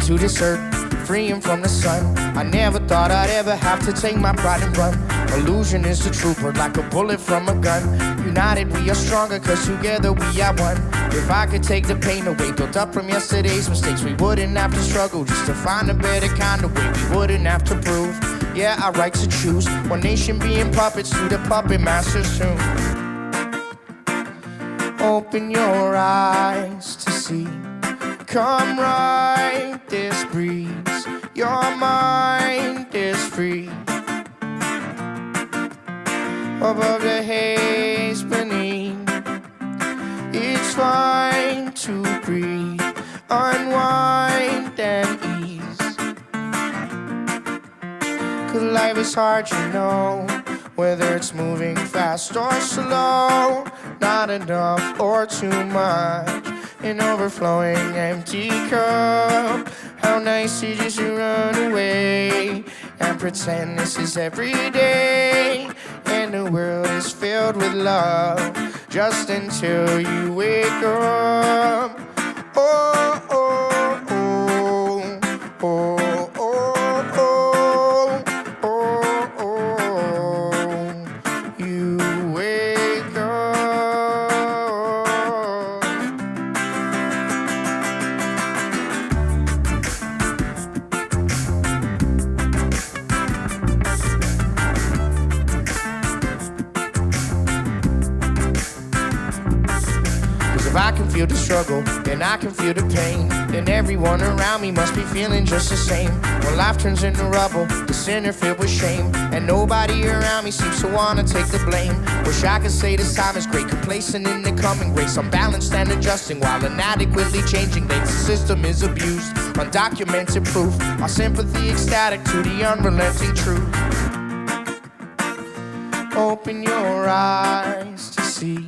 H: To this earth, freeing from the sun. I never thought I'd ever have to take my pride and run. Illusion is the trooper, like a bullet from a gun. United we are stronger, cause together we are one. If I could take the pain away, built up from yesterday's mistakes, we wouldn't have to struggle just to find a better kind of way. We wouldn't have to prove, yeah, our right to choose. One nation being puppets to the puppet masters soon. Open your eyes to see. Come right this breeze, your mind is free. Above the haze beneath, it's fine to breathe, unwind and ease. Cause life is hard, you know, whether it's moving fast or slow, not enough or too much. An overflowing empty cup. How nice to just run away and pretend this is every day, and the world is filled with love just until you wake up. Oh, oh, oh, oh, oh, oh, oh, oh. You wake up. If I can feel the struggle, then I can feel the pain. Then everyone around me must be feeling just the same. When life turns into rubble, the sinner filled with shame, and nobody around me seems to wanna take the blame. Wish I could say this time is great, complacent in the coming grace. Unbalanced and adjusting while inadequately changing lanes. The system is abused, undocumented proof. Our sympathy ecstatic to the unrelenting truth. Open your eyes to see.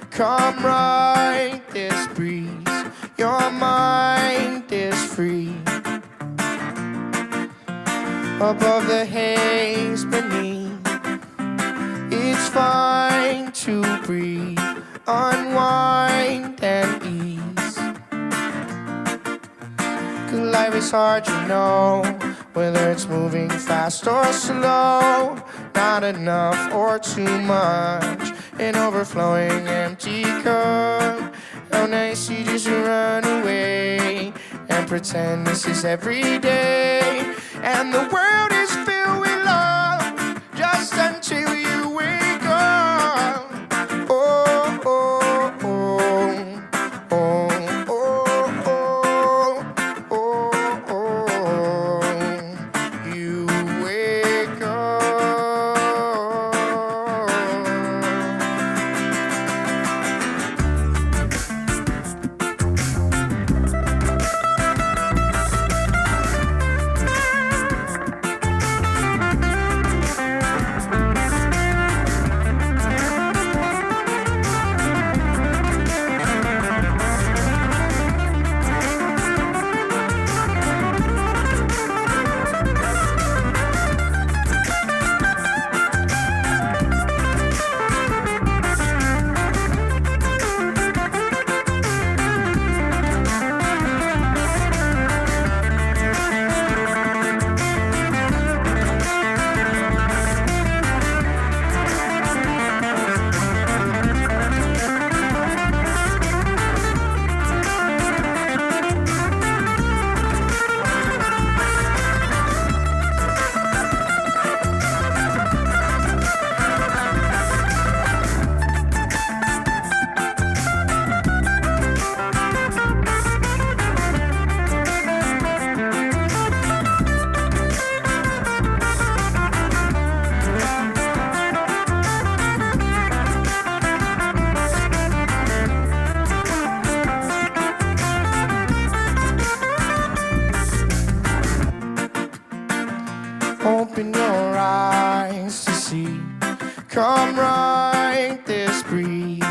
H: Come right this breeze, your mind is free. Above the haze beneath, it's fine to breathe, unwind and ease. Cause life is hard, you know, whether it's moving fast or slow, not enough or too much. An overflowing empty cup. How nice you just run away and pretend this is every day, and the world is filled with love just until you wake up. Oh, oh, oh, oh, oh,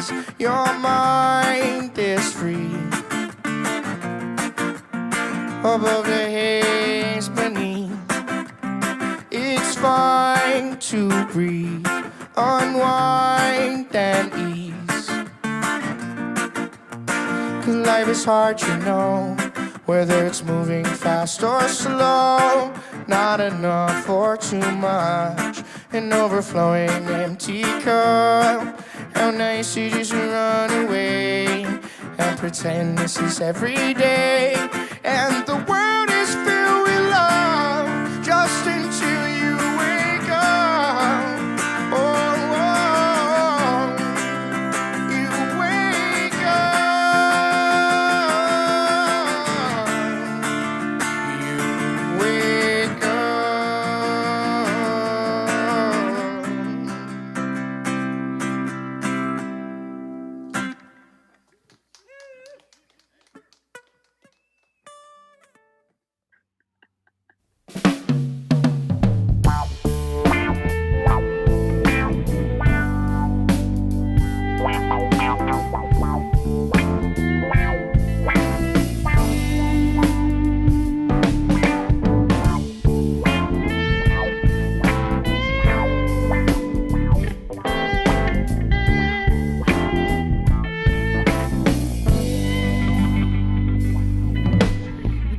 H: ease. Your mind is free above the haze beneath. It's fine to breathe, unwind and ease. 'Cause life is hard, you know, whether it's moving fast or slow. Not enough or too much, an overflowing empty cup. How nice to just run away and pretend this is every day. And the world is filled with love just until you wake up. Oh, oh, you wake up. You wake up.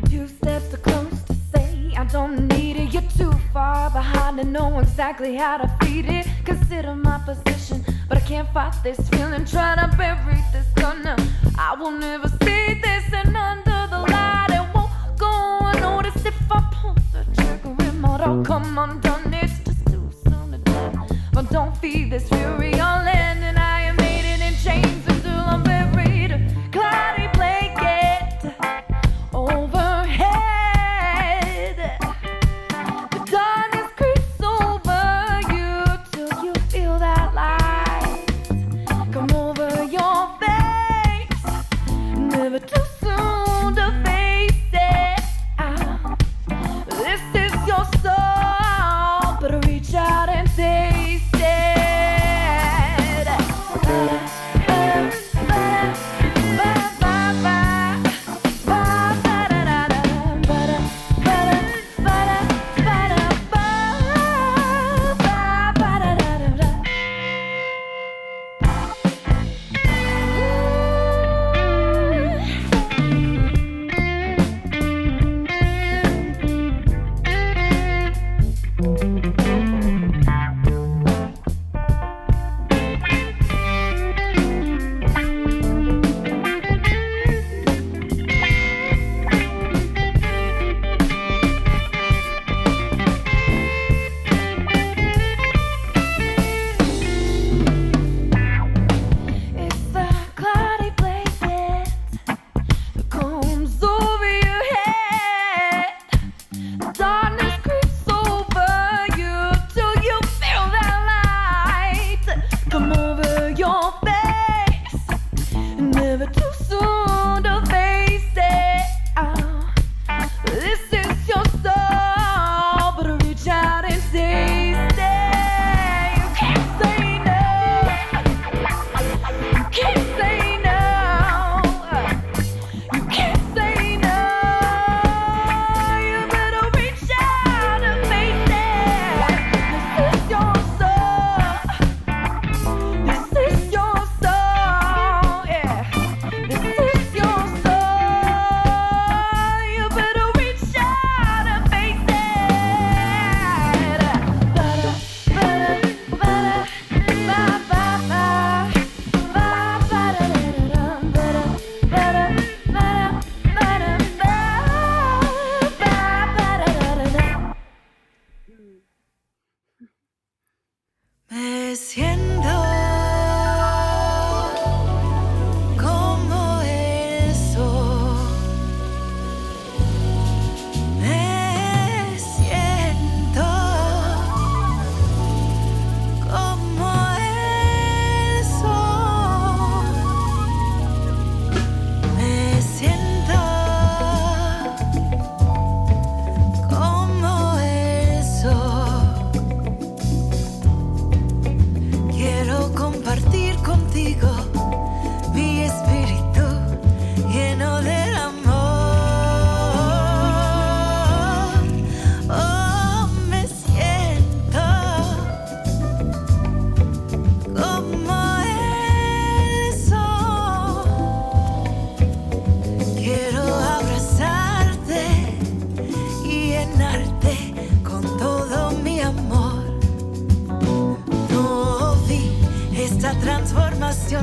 I: Two steps too close to say I don't need it. You're too far behind to know exactly how to feed it. Consider my position, but I can't fight this feeling. Try to bury this gun. I will never see this, and under the light it won't go unnoticed. If I pull the trigger, it might all come undone. It's just too soon to die, but don't feed this fury on land. And I am maiden in chains until I'm buried. Cloudy blanket overhead. The darkness creeps over you till you feel that light come over your face. Never too soon to face it. This is your soul, but reach out and taste it.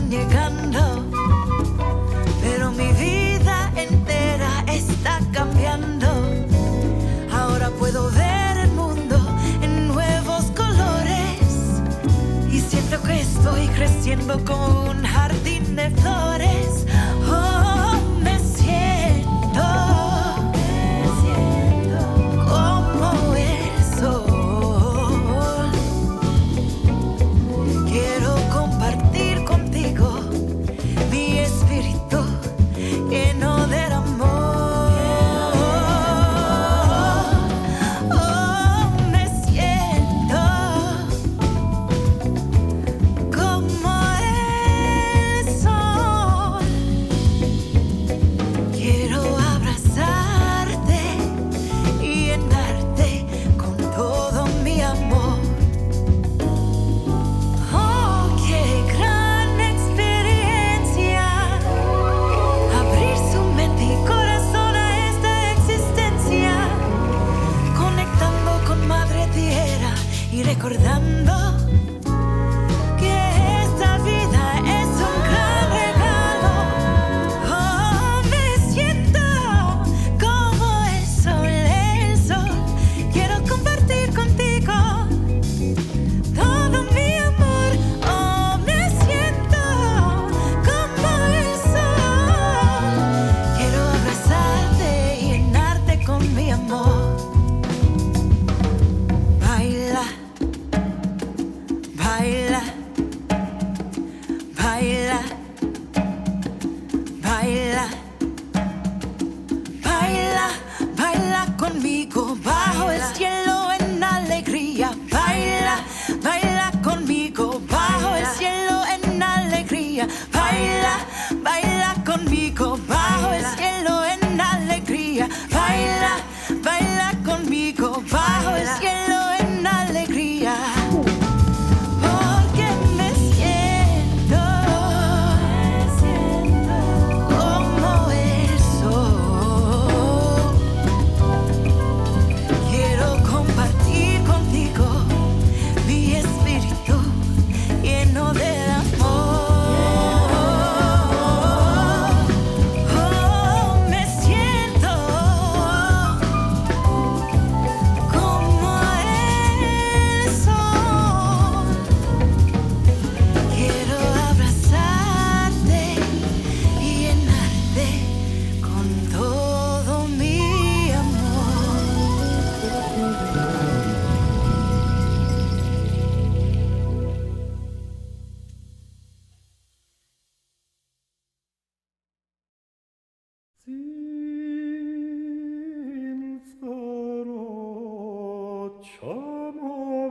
J: fueron llegando, pero mi vida entera está cambiando. Ahora puedo ver el mundo en nuevos colores y siento que estoy creciendo como un jardín de flores. Oh, me siento como el sol. Quiero compartir contigo mi espíritu lleno del amor. Oh, me siento como el sol. Quiero abrazarte y llenarte con todo mi amor. Oh, qué gran experiencia, abrir su mente y corazón a esta existencia, conectando con Madre Tierra y recordando que esta vida es un gran regalo. Oh, me siento como el sol, el sol. Quiero compartir contigo todo mi amor. Oh, me siento como el sol. Quiero abrazarte y llenarte con mi amor. Baila, baila, baila, baila, baila, baila conmigo bajo el cielo en alegría. Baila, baila conmigo bajo el cielo en alegría. Baila, baila conmigo bajo el cielo en alegría. Baila, baila conmigo bajo el cielo en alegría. Porque me siento como el sol. Quiero compartir contigo mi espíritu lleno de amor. Oh, me siento como el sol. Quiero abrazarte y llenarte con todo mi amor.
F: 진짜로 참아야래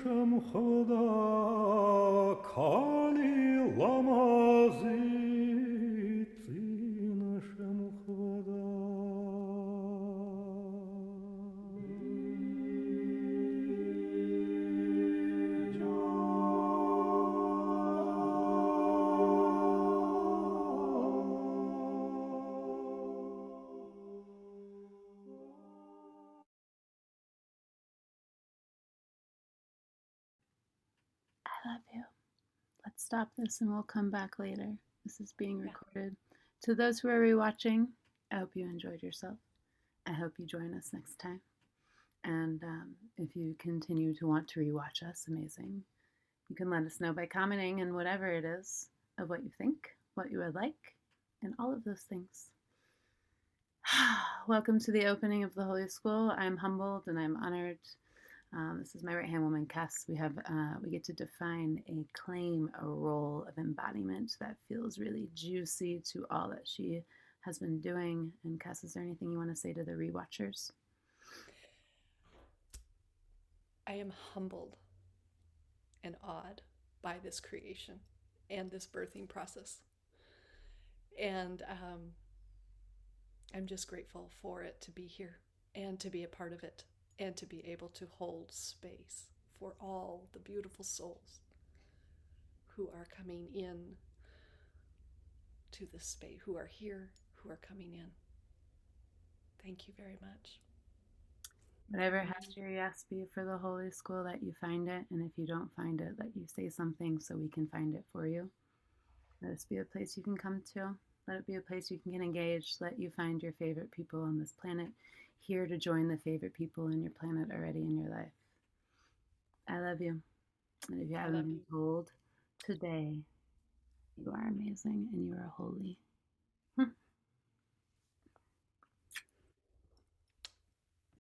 F: شم خدا کالی لامازی تین شم خدا
A: I love you. Let's stop this and we'll come back later. This is being recorded. To those who are rewatching, I hope you enjoyed yourself. I hope you join us next time. And if you continue to want to rewatch us, amazing. You can let us know by commenting and whatever it is of what you think, what you would like, and all of those things. Welcome to the opening of the Holy School. I'm humbled and I'm honored This is my right hand woman, Kes. We get to define claim a role of embodiment that feels really juicy to all that she has been doing. And Kes, is there anything you want to say to the rewatchers?
B: I am humbled and awed by this creation and this birthing process. And I'm just grateful for it to be here and to be a part of it and to be able to hold space for all the beautiful souls who are coming in to this space, who are here, who are coming in. Thank you very much.
A: Whatever has your yes be for the Holy School, that you find it. And if you don't find it, that you say something so we can find it for you. Let this be a place you can come to. Let it be a place you can get engaged. Let you find your favorite people on this planet here to join the favorite people in your planet already in your life. I love you. And if you haven't been told today, you are amazing and you are holy.